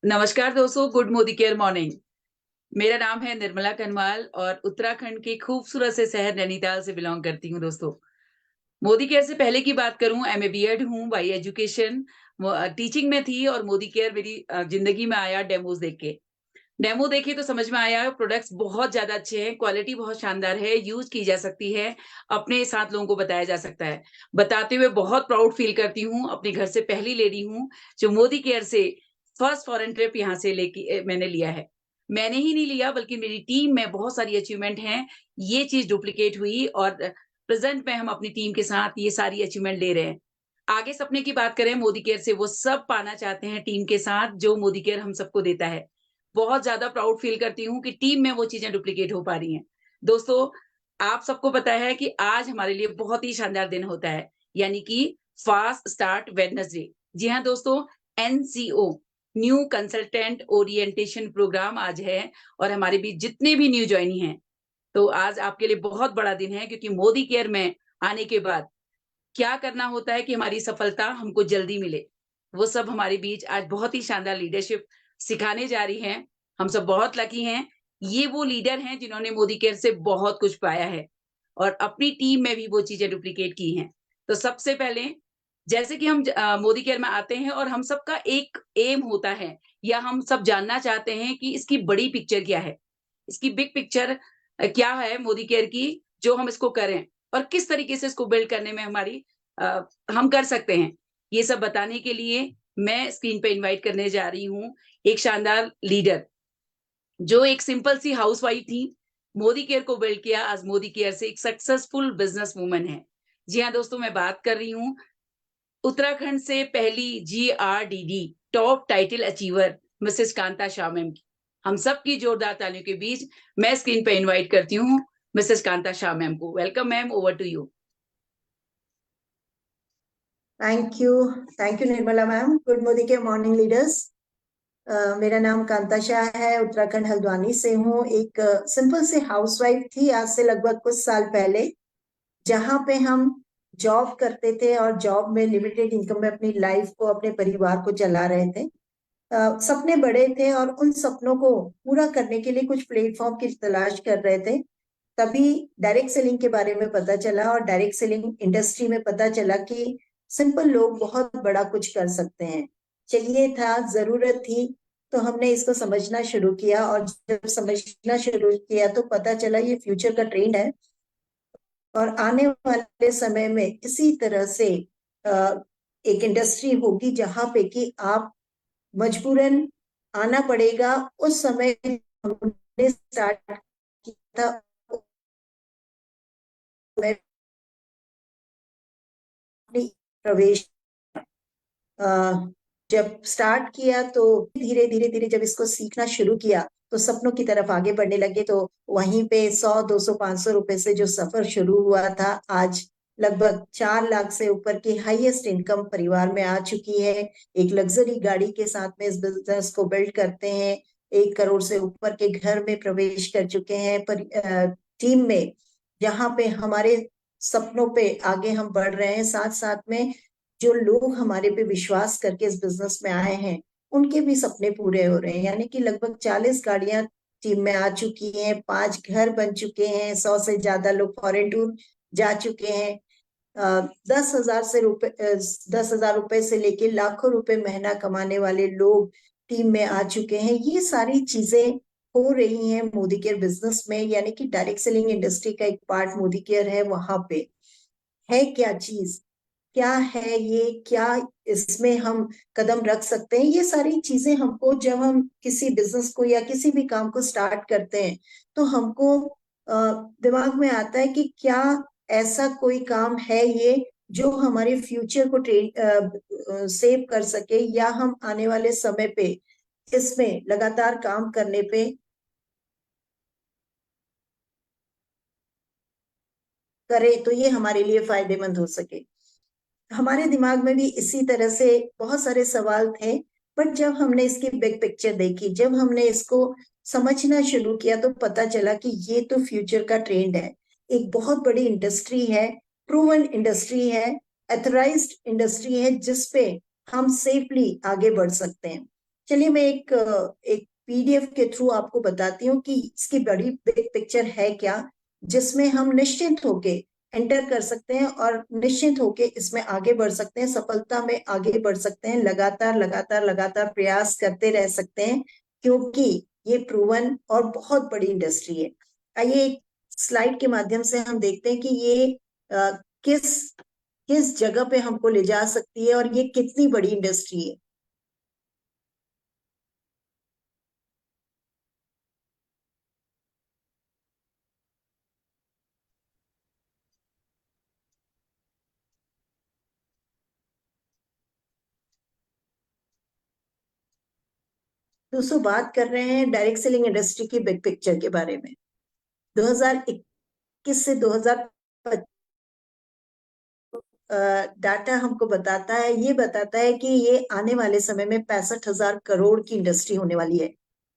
नमस्कार दोस्तों, good Modicare morning. मेरा नाम है निर्मला कनवाल और उत्तराखंड के खूबसूरत से शहर नैनीताल से बिलॉन्ग करती हूँ दोस्तों। मोदी केयर से पहले की बात करूँ, एमए बीएड हूँ बाय एजुकेशन। टीचिंग में थी और मोदी केयर मेरी ज़िंदगी में आया डेमोज़ देख के। डेमो देखे तो समझ में आया प्रोडक्ट्स बहुत ज़्यादा अच्छे हैं, क्वालिटी बहुत शानदार है, यूज़ की जा सकती है, अपने 7 लोगों को बताया जा सकता है। बताते हुए बहुत प्राउड फ़ील करती हूँ, अपने घर से पहली लेडी हूँ, जो मोदी केयर से फर्स्ट फॉरेन ट्रिप यहाँ से मैंने लिया है। मैंने ही नहीं लिया बल्कि मेरी टीम में बहुत सारी अचीवमेंट हैं, ये चीज़ डुप्लीकेट हुई और प्रेज़ेंट में हम अपनी टीम के साथ ये सारी अचीवमेंट ले रहे हैं। आगे सपने की बात करें मोदी केयर से वो सब पाना चाहते हैं टीम के साथ जो मोदी केयर हम सबको देता है। बहुत ज़्यादा प्राउड फ़ील करती हूँ कि टीम में वो चीज़ें डुप्लीकेट हो पा रही हैं। दोस्तों, आप सबको पता है कि आज हमारे लिए बहुत ही शानदार दिन होता है, यानी कि फास्ट स्टार्ट वेडनेसडे। जी हाँ दोस्तों, NCO new consultant orientation program आज है और हमारे बीच जितने भी न्यू जॉइनी हैं, तो आज आपके लिए बहुत बड़ा दिन है क्योंकि मोदी केयर में आने के बाद क्या करना होता है कि हमारी सफलता हमको जल्दी मिले। वो सब हमारे बीच आज बहुत ही शानदार लीडरशिप सिखाने जा रही हैं। हम सब बहुत लकी हैं। ये वो लीडर हैं जिन्होंने मोदी केयर से बहुत कुछ पाया है और अपनी टीम में भी वो चीज़ें डुप्लीकेट की हैं। तो सबसे पहले जैसे कि हम मोदी केयर में आते हैं और हम सबका एक एम होता है या हम सब जानना चाहते हैं कि इसकी बड़ी पिक्चर क्या है? इसकी बिग पिक्चर क्या है मोदी केयर की जो हम इसको करें और किस तरीके से इसको बिल्ड करने में हम कर सकते हैं। ये सब बताने के लिए मैं स्क्रीन पे इनवाइट करने जा रही हूँ एक शानदार लीडर, जो एक सिंपल सी हाउसवाइफ थी, मोदी केयर को बिल्ड किया, आज मोदी केयर से एक सक्सेसफुल बिज़नेस वुमन है। जी हाँ दोस्तों, मैं बात कर रही हूँ उत्तराखंड से पहली GRDD top title achiever Mrs Kanta Shah ma'am की। हम सबकी जोरदार तालियों के बीच मैं स्क्रीन पे इनवाइट करती हूँ मिसेस कांता शाह मैम को। Welcome ma'am, over to you. Thank you. Thank you Nirmala ma'am. Good Modicare morning leaders. मेरा नाम कांता शाह है, उत्तराखंड हल्द्वानी से हूँ। एक सिंपल से हाउसवाइफ थी आज से लगभग कुछ साल पहले, जहाँ पे हम जॉब करते थे और जॉब में लिमिटेड इनकम में अपनी लाइफ को, अपने परिवार को चला रहे थे। सपने बड़े थे और उन सपनों को पूरा करने के लिए कुछ प्लेटफॉर्म की तलाश कर रहे थे। तभी डायरेक्ट सेलिंग के बारे में पता चला और डायरेक्ट सेलिंग इंडस्ट्री में पता चला कि सिंपल लोग बहुत बड़ा कुछ कर सकते हैं। चाहिए था, जरूरत थी, तो हमने इसको समझना शुरू किया और जब समझना शुरू किया तो पता चला ये फ्यूचर का ट्रेंड है और आने वाले समय में इसी तरह से एक इंडस्ट्री होगी जहां पे कि आप मजबूरन आना पड़ेगा। उस समय हमने स्टार्ट किया था, अपनी प्रवेश जब स्टार्ट किया तो धीरे धीरे धीरे जब इसको सीखना शुरू किया तो सपनों की तरफ आगे बढ़ने लगे। तो वहीं पे 100, 200, 500 रुपए से जो सफर शुरू हुआ था, आज लगभग 4 लाख से ऊपर की हाईएस्ट इनकम परिवार में आ चुकी है। एक लग्जरी गाड़ी के साथ में इस बिजनेस को बिल्ड करते हैं। 1 करोड़ से ऊपर के घर में प्रवेश कर चुके हैं। पर टीम में जहाँ पे हमारे सपनों पे आगे हम बढ़ रहे हैं, साथ साथ में जो लोग हमारे पे विश्वास करके इस बिजनेस में आए हैं उनके भी सपने पूरे हो रहे हैं। यानी कि लगभग 40 गाड़ियां टीम में आ चुकी हैं, 5 घर बन चुके हैं, 100 से ज्यादा लोग फॉरेन टूर जा चुके हैं। 10,000 रुपए से लेके लाखों रुपए महीना कमाने वाले लोग टीम में आ चुके हैं। ये सारी चीजें हो रही हैं मोदी केयर बिजनेस में, यानी कि डायरेक्ट सेलिंग इंडस्ट्री का एक पार्ट मोदी केयर है। वहां पे है क्या चीज, क्या है ये, क्या इसमें हम कदम रख सकते हैं, ये सारी चीजें हमको जब हम किसी बिजनेस को या किसी भी काम को स्टार्ट करते हैं तो हमको दिमाग में आता है कि क्या ऐसा कोई काम है ये जो हमारे फ्यूचर को सेव कर सके, या हम आने वाले समय पे इसमें लगातार काम करने पे करें तो ये हमारे लिए फायदेमंद हो सके। हमारे दिमाग में भी इसी तरह से बहुत सारे सवाल थे। बट जब हमने इसकी बिग पिक्चर देखी, जब हमने इसको समझना शुरू किया तो पता चला कि ये तो फ्यूचर का ट्रेंड है। एक बहुत बड़ी इंडस्ट्री है, प्रूवन इंडस्ट्री है, एथराइज्ड इंडस्ट्री है, जिसपे हम सेफली आगे बढ़ सकते हैं। चलिए मैं एक पीडीएफ के थ्रू आपको बताती हूँ कि इसकी बड़ी बिग पिक्चर है क्या, जिसमें हम निश्चिंत होके एंटर कर सकते हैं और निश्चिंत होके इसमें आगे बढ़ सकते हैं, सफलता में आगे बढ़ सकते हैं, लगातार लगातार लगातार प्रयास करते रह सकते हैं, क्योंकि ये प्रूवन और बहुत बड़ी इंडस्ट्री है। आइए एक स्लाइड के माध्यम से हम देखते हैं कि ये किस किस जगह पे हमको ले जा सकती है और ये कितनी बड़ी इंडस्ट्री है। दोस्तों बात कर रहे हैं डायरेक्ट सेलिंग इंडस्ट्री की बिग पिक्चर के बारे में। 2021 से 2025 डाटा हमको बताता है, ये बताता है कि ये आने वाले समय में 65,000 करोड़ की इंडस्ट्री होने वाली है।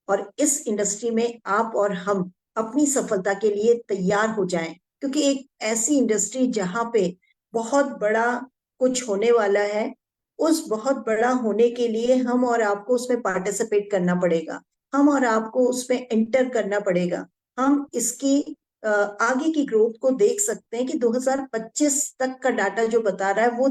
और इस इंडस्ट्री में आप और हम अपनी सफलता के लिए तैयार हो जाएं, क्योंकि एक ऐसी इंडस्ट्री जहां पे बहुत बड़ा कुछ होने वाला है, उस बहुत बड़ा होने के लिए हम और आपको उसमें पार्टिसिपेट करना पड़ेगा, हम और आपको उसमें एंटर करना पड़ेगा। हम इसकी आगे की ग्रोथ को देख सकते हैं कि 2025 तक का डाटा जो बता रहा है वो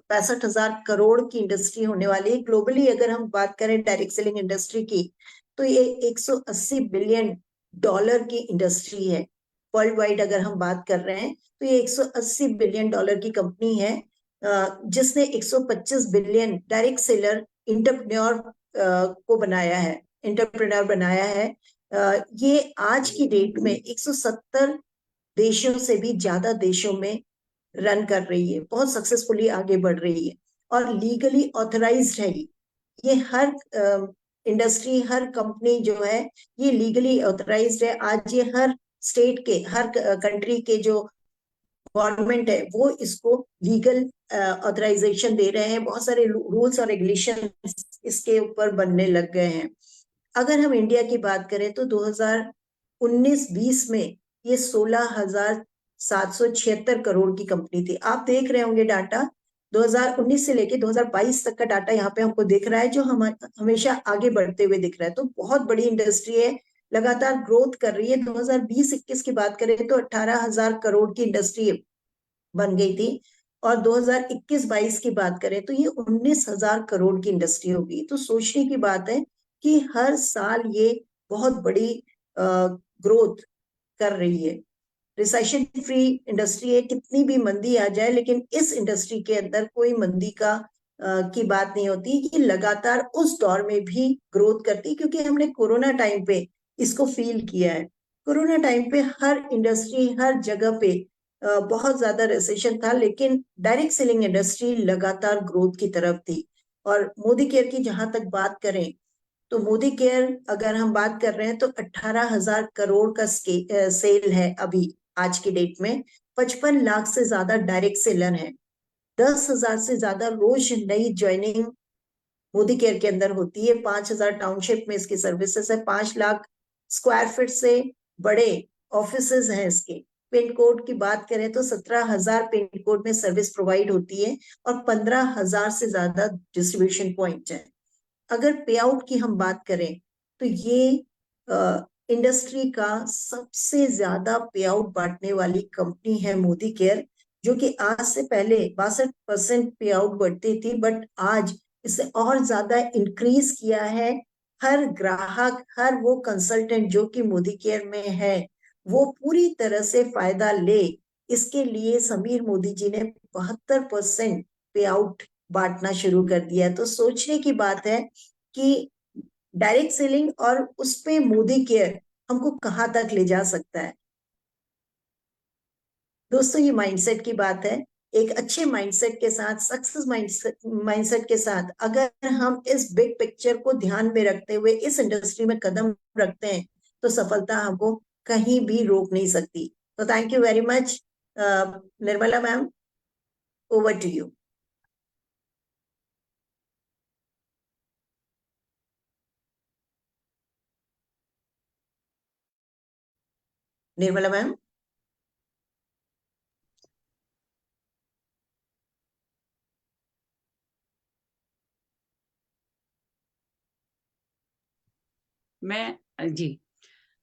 65,000 करोड़ की इंडस्ट्री होने वाली है। ग्लोबली अगर हम बात करें डायरेक्ट सेलिंग इंडस्ट्री की, तो ये 180 बिलियन डॉलर की इंडस्ट्री है। वर्ल्ड वाइड अगर हम बात कर रहे हैं तो ये 180 बिलियन डॉलर की कंपनी है, जिसने 125 बिलियन डायरेक्ट सेलर इंटरप्रेन्योर को बनाया है, इंटरप्रेन्योर बनाया है। ये आज की डेट में 170 देशों से भी ज्यादा देशों में रन कर रही है, बहुत सक्सेसफुली आगे बढ़ रही है और लीगली ऑथराइज्ड है। ये हर इंडस्ट्री, हर कंपनी जो है ये लीगली ऑथराइज्ड है। आज ये हर स्टेट के, हर कंट्री के जो गवर्नमेंट है वो इसको लीगल ऑथराइजेशन दे रहे हैं। बहुत सारे रूल्स और रेगुलेशन इसके ऊपर बनने लग गए हैं। अगर हम इंडिया की बात करें तो 2019-20 में ये 16,776 करोड़ की कंपनी थी। आप देख रहे होंगे डाटा 2019 से लेके 2022 तक का डाटा यहाँ पे हमको दिख रहा है, जो हम हमेशा आगे बढ़ते हुए दिख रहा है। तो बहुत बड़ी इंडस्ट्री है, लगातार ग्रोथ कर रही है। 2020-21 की बात करें तो 18,000 करोड़ की इंडस्ट्री बन गई थी, और 2021-22 की बात करें तो ये 19,000 करोड़ की इंडस्ट्री होगी। तो सोचने की बात है कि हर साल ये बहुत बड़ी ग्रोथ कर रही है। रिसेशन फ्री इंडस्ट्री है, कितनी भी मंदी आ जाए लेकिन इस इंडस्ट्री के अंदर कोई मंदी की बात नहीं होती। ये लगातार उस दौर में भी ग्रोथ करती, क्योंकि हमने कोरोना टाइम पे इसको फील किया है। कोरोना टाइम पे हर इंडस्ट्री, हर जगह पे बहुत ज्यादा रिसेशन था, लेकिन डायरेक्ट सेलिंग इंडस्ट्री लगातार ग्रोथ की तरफ थी। और मोदी केयर की जहां तक बात करें तो मोदी केयर अगर हम बात कर रहे हैं तो 18,000 करोड़ का सेल है अभी आज की डेट में। 55 लाख से ज्यादा डायरेक्ट सेलर है, 10,000 से ज्यादा रोज नई ज्वाइनिंग मोदी केयर के अंदर होती है। 5,000 टाउनशिप में इसकी सर्विसेज है, 5 लाख स्क्वायर फीट से बड़े ऑफिसेज हैं इसके। पिन कोड की बात करें तो 17,000 पिन कोड में सर्विस प्रोवाइड होती है और 15,000 से ज्यादा डिस्ट्रीब्यूशन पॉइंट है। अगर पे आउट की हम बात करें तो ये इंडस्ट्री का सबसे ज्यादा पे आउट बांटने वाली कंपनी है मोदी केयर, जो कि आज से पहले 62% पे आउट बढ़ती थी, बट आज इसे और ज्यादा इंक्रीज किया है। हर ग्राहक, हर वो कंसल्टेंट जो कि मोदी केयर में है, वो पूरी तरह से फायदा ले, इसके लिए समीर मोदी जी ने 72% पे आउट बांटना शुरू कर दिया। तो सोचने की बात है कि डायरेक्ट सेलिंग और उस पे मोदी केयर हमको कहाँ तक ले जा सकता है। दोस्तों ये माइंडसेट की बात है। एक अच्छे माइंडसेट के साथ, सक्सेस माइंडसेट के साथ अगर हम इस बिग पिक्चर को ध्यान में रखते हुए इस इंडस्ट्री में कदम रखते हैं तो सफलता हमको कहीं भी रोक नहीं सकती। तो thank you very much Nirmala ma'am, over to you. Nirmala ma'am. मैं जी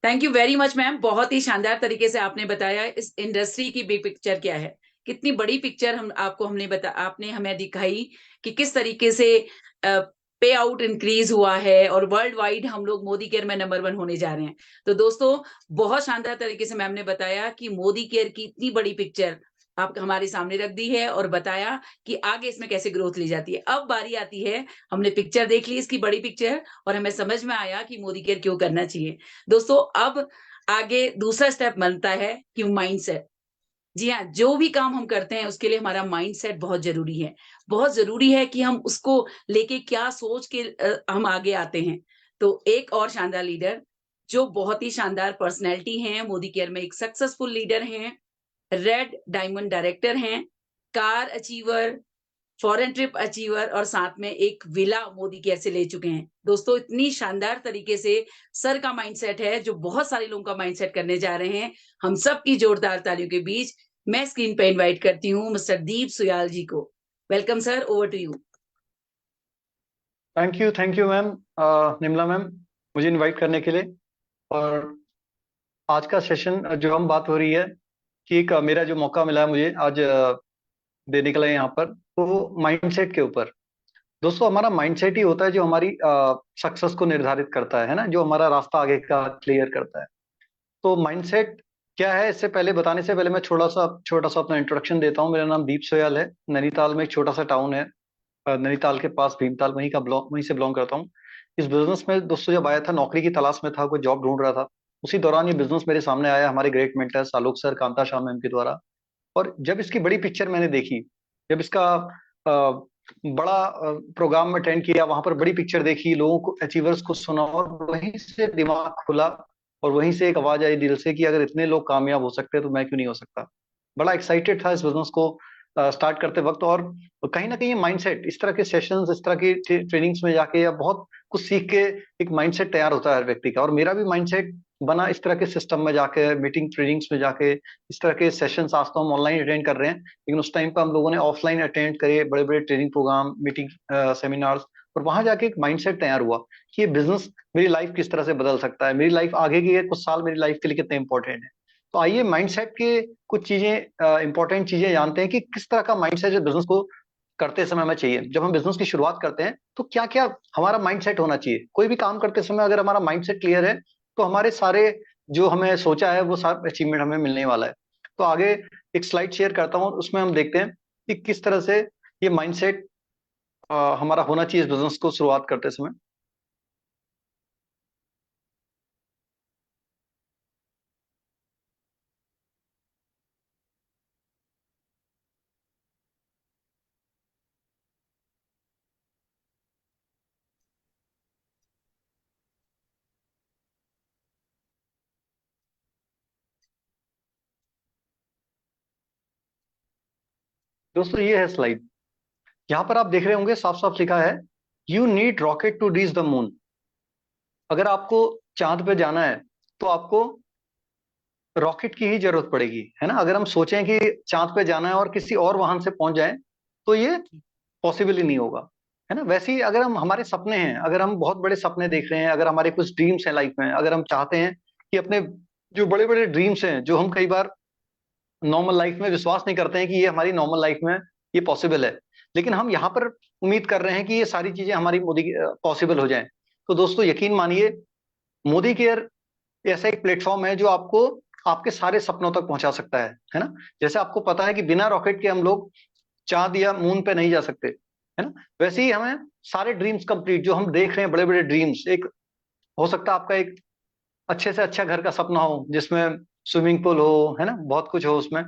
thank you very much ma'am, बहुत ही शानदार तरीके से आपने बताया इस इंडस्ट्री की बिग पिक्चर क्या है, कितनी बड़ी पिक्चर आपने हमें दिखाई कि किस तरीके से पे आउट इंक्रीज हुआ है और वर्ल्ड वाइड हम लोग मोदी केयर में नंबर 1 होने जा रहे हैं। तो दोस्तों, बहुत शानदार तरीके से मैम ने बताया कि मोदी केयर की इतनी बड़ी पिक्चर आप हमारे सामने रख दी है और बताया कि आगे इसमें कैसे ग्रोथ ली जाती है। अब बारी आती है, हमने पिक्चर देख ली इसकी बड़ी पिक्चर और हमें समझ में आया कि मोदी केयर क्यों करना चाहिए। दोस्तों, अब आगे दूसरा स्टेप बनता है कि माइंडसेट। जी हाँ, जो भी काम हम करते हैं उसके लिए हमारा माइंडसेट बहुत जरूरी है। बहुत जरूरी है कि हम उसको लेके क्या सोच के हम आगे आते हैं। तो एक और शानदार लीडर जो बहुत ही शानदार पर्सनैलिटी हैं, मोदी केयर में एक सक्सेसफुल लीडर हैं, रेड डायमंड डायरेक्टर हैं, car achiever, foreign trip achiever और साथ में एक विला मोदी केयर से ले चुके हैं। दोस्तों, इतनी शानदार तरीके से सर का माइंडसेट है जो बहुत सारे लोगों का माइंडसेट करने जा रहे हैं। हम सबकी जोरदार तालियों के बीच मैं स्क्रीन पे इनवाइट करती हूँ मिस्टर दीप सुयाल जी को। Welcome sir, over to you. Thank you ma'am, Nirmala ma'am, मुझे इनवाइट करने के लिए। और आज का सेशन जो हम बात हो रही है कि एक मेरा जो मौका मिला है मुझे आज देने के लिए यहाँ पर, तो माइंडसेट के ऊपर। दोस्तों, हमारा माइंडसेट ही होता है जो हमारी सक्सेस को निर्धारित करता है ना, जो हमारा रास्ता आगे का क्लियर करता है। तो माइंडसेट क्या है, इससे पहले बताने से पहले मैं छोटा सा अपना इंट्रोडक्शन देता हूँ। मेरा नाम दीप सोयाल है। नैनीताल में एक छोटा सा टाउन है, नैनीताल के पास भीमताल, वहीं से बिलोंग करता हूँ। इस बिजनेस में दोस्तों जब आया था, नौकरी की तलाश में था, कोई जॉब ढूंढ रहा था, उसी दौरान ये बिजनेस मेरे सामने आया, हमारे ग्रेट मेंटर्स आलोक सर, कांता शाह मैम के द्वारा। और जब इसकी बड़ी पिक्चर मैंने देखी, जब इसका बड़ा प्रोग्राम में अटेंड किया, वहां पर बड़ी पिक्चर देखी, लोगों को, अचीवर्स को सुना, और वहीं से दिमाग खुला और वहीं से एक आवाज आई दिल से कि अगर इतने लोग कामयाब हो सकते हैं तो मैं क्यों नहीं हो सकता। बड़ा एक्साइटेड था इस बिजनेस को स्टार्ट करते वक्त। और कहीं ना कहीं माइंडसेट, इस तरह के सेशंस, इस तरह की ट्रेनिंग्स में जाके या बहुत कुछ सीख के एक माइंडसेट तैयार होता है हर व्यक्ति का। और मेरा भी माइंडसेट बना इस तरह के सिस्टम में जाके, मीटिंग ट्रेनिंग्स में जाके, इस तरह के सेशंस आज तो हम ऑनलाइन अटेंड कर रहे हैं, लेकिन उस टाइम पर हम लोगों ने ऑफलाइन अटेंड करे, बड़े बड़े ट्रेनिंग प्रोग्राम, मीटिंग, सेमिनार्स। और वहां जाके एक माइंडसेट तैयार हुआ कि ये बिजनेस मेरी लाइफ किस तरह से बदल सकता है, मेरी लाइफ आगे की कुछ साल मेरी लाइफ के लिए कितने इंपॉर्टेंट है। तो आइए माइंडसेट के कुछ चीजें, इंपॉर्टेंट चीजें जानते हैं कि किस तरह का माइंडसेट बिजनेस को करते समय हमें चाहिए। जब हम बिजनेस की शुरुआत करते हैं तो क्या क्या हमारा माइंडसेट होना चाहिए। कोई भी काम करते समय अगर हमारा माइंडसेट क्लियर है तो हमारे सारे जो हमें सोचा है वो सारा अचीवमेंट हमें मिलने वाला है। तो आगे एक स्लाइड शेयर करता हूँ, उसमें हम देखते हैं कि किस तरह से ये माइंडसेट हमारा होना चाहिए इस बिजनेस को शुरुआत करते समय। दोस्तों, ये है स्लाइड। यहाँ पर आप देख रहे होंगे साफ साफ लिखा है, you need rocket to reach the moon. अगर आपको चांद पे जाना है तो आपको रॉकेट की ही जरूरत पड़ेगी, है ना। अगर हम सोचें कि चांद पे जाना है और किसी और वाहन से पहुंच जाएं तो ये पॉसिबल ही नहीं होगा, है ना। वैसे ही अगर हम, हमारे सपने हैं, अगर हम बहुत बड़े सपने देख रहे हैं, अगर हमारे कुछ ड्रीम्स हैं लाइफ में, अगर हम चाहते हैं कि अपने जो बड़े बड़े ड्रीम्स हैं, जो हम कई बार नॉर्मल लाइफ में विश्वास नहीं करते हैं कि ये हमारी नॉर्मल लाइफ में ये पॉसिबल है, लेकिन हम यहाँ पर उम्मीद कर रहे हैं कि ये सारी चीजें हमारी मोदी पॉसिबल हो जाएं। तो दोस्तों, यकीन मानिए, मोदी केयर ऐसा एक प्लेटफॉर्म है जो आपको आपके सारे सपनों तक पहुंचा सकता है ना। जैसे आपको पता है कि बिना रॉकेट के हम लोग चांद या मून पे नहीं जा सकते, है ना। वैसे ही हमें सारे ड्रीम्स कंप्लीट जो हम देख रहे हैं, बड़े बड़े ड्रीम्स, एक हो सकता है आपका एक अच्छे से अच्छा घर का सपना हो जिसमें स्विमिंग पूल हो, है ना, बहुत कुछ हो उसमें,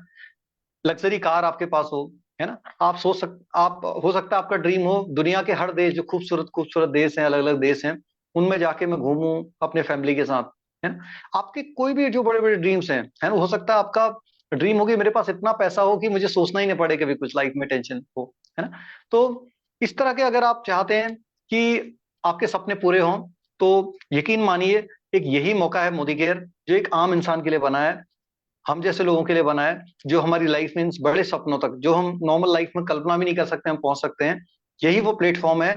लग्जरी कार आपके पास हो, है ना। आप हो सकता है आपका ड्रीम हो दुनिया के हर देश, जो खूबसूरत खूबसूरत देश हैं, अलग अलग देश हैं, उनमें जाके मैं घूमूं अपने फैमिली के साथ, है ना। आपके कोई भी जो बड़े बड़े ड्रीम्स हैं, है ना, हो सकता है आपका ड्रीम हो कि मेरे पास इतना पैसा हो कि मुझे सोचना ही नहीं पड़े कभी कुछ लाइफ में टेंशन हो, है ना। तो इस तरह के अगर आप चाहते हैं कि आपके सपने पूरे हों तो यकीन मानिए, एक यही मौका है मोदी केयर, जो एक आम इंसान के लिए बना है, हम जैसे लोगों के लिए बना है, जो हमारी लाइफ में इन बड़े सपनों तक, जो हम नॉर्मल लाइफ में कल्पना भी नहीं कर सकते, हम पहुंच सकते हैं। यही वो प्लेटफॉर्म है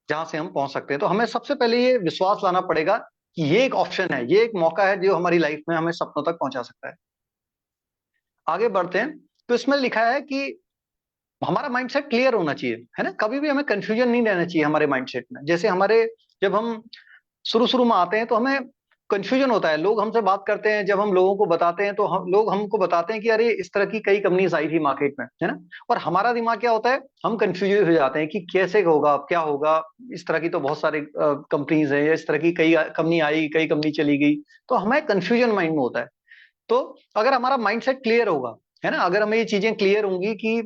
जहां से हम पहुंच सकते हैं। तो हमें सबसे पहले ये विश्वास लाना पड़ेगा कि ये एक ऑप्शन है, ये एक मौका है जो हमारी लाइफ में हमें सपनों तक पहुंचा सकता है। आगे बढ़ते हैं। तो इसमें लिखा है कि हमारा माइंडसेट क्लियर होना चाहिए, है ना, कभी भी हमें कंफ्यूजन नहीं रहना चाहिए हमारे माइंडसेट में। जैसे हमारे जब हम शुरू शुरू में आते हैं तो हमें कंफ्यूजन होता है, लोग हमसे बात करते हैं, जब हम लोगों को बताते हैं तो हम लोग हमको बताते हैं कि अरे इस तरह की कई कंपनीज आई थी मार्केट में, है ना, और हमारा दिमाग क्या होता है, हम कंफ्यूज हो जाते हैं कि कैसे होगा, क्या होगा, इस तरह की तो बहुत सारी कंपनीज है, इस तरह की कई कंपनी आई, कई कंपनी चली गई, तो हमें कंफ्यूजन माइंड में होता है। तो अगर हमारा माइंडसेट क्लियर होगा, है ना, अगर हमें ये चीजें क्लियर होंगी कि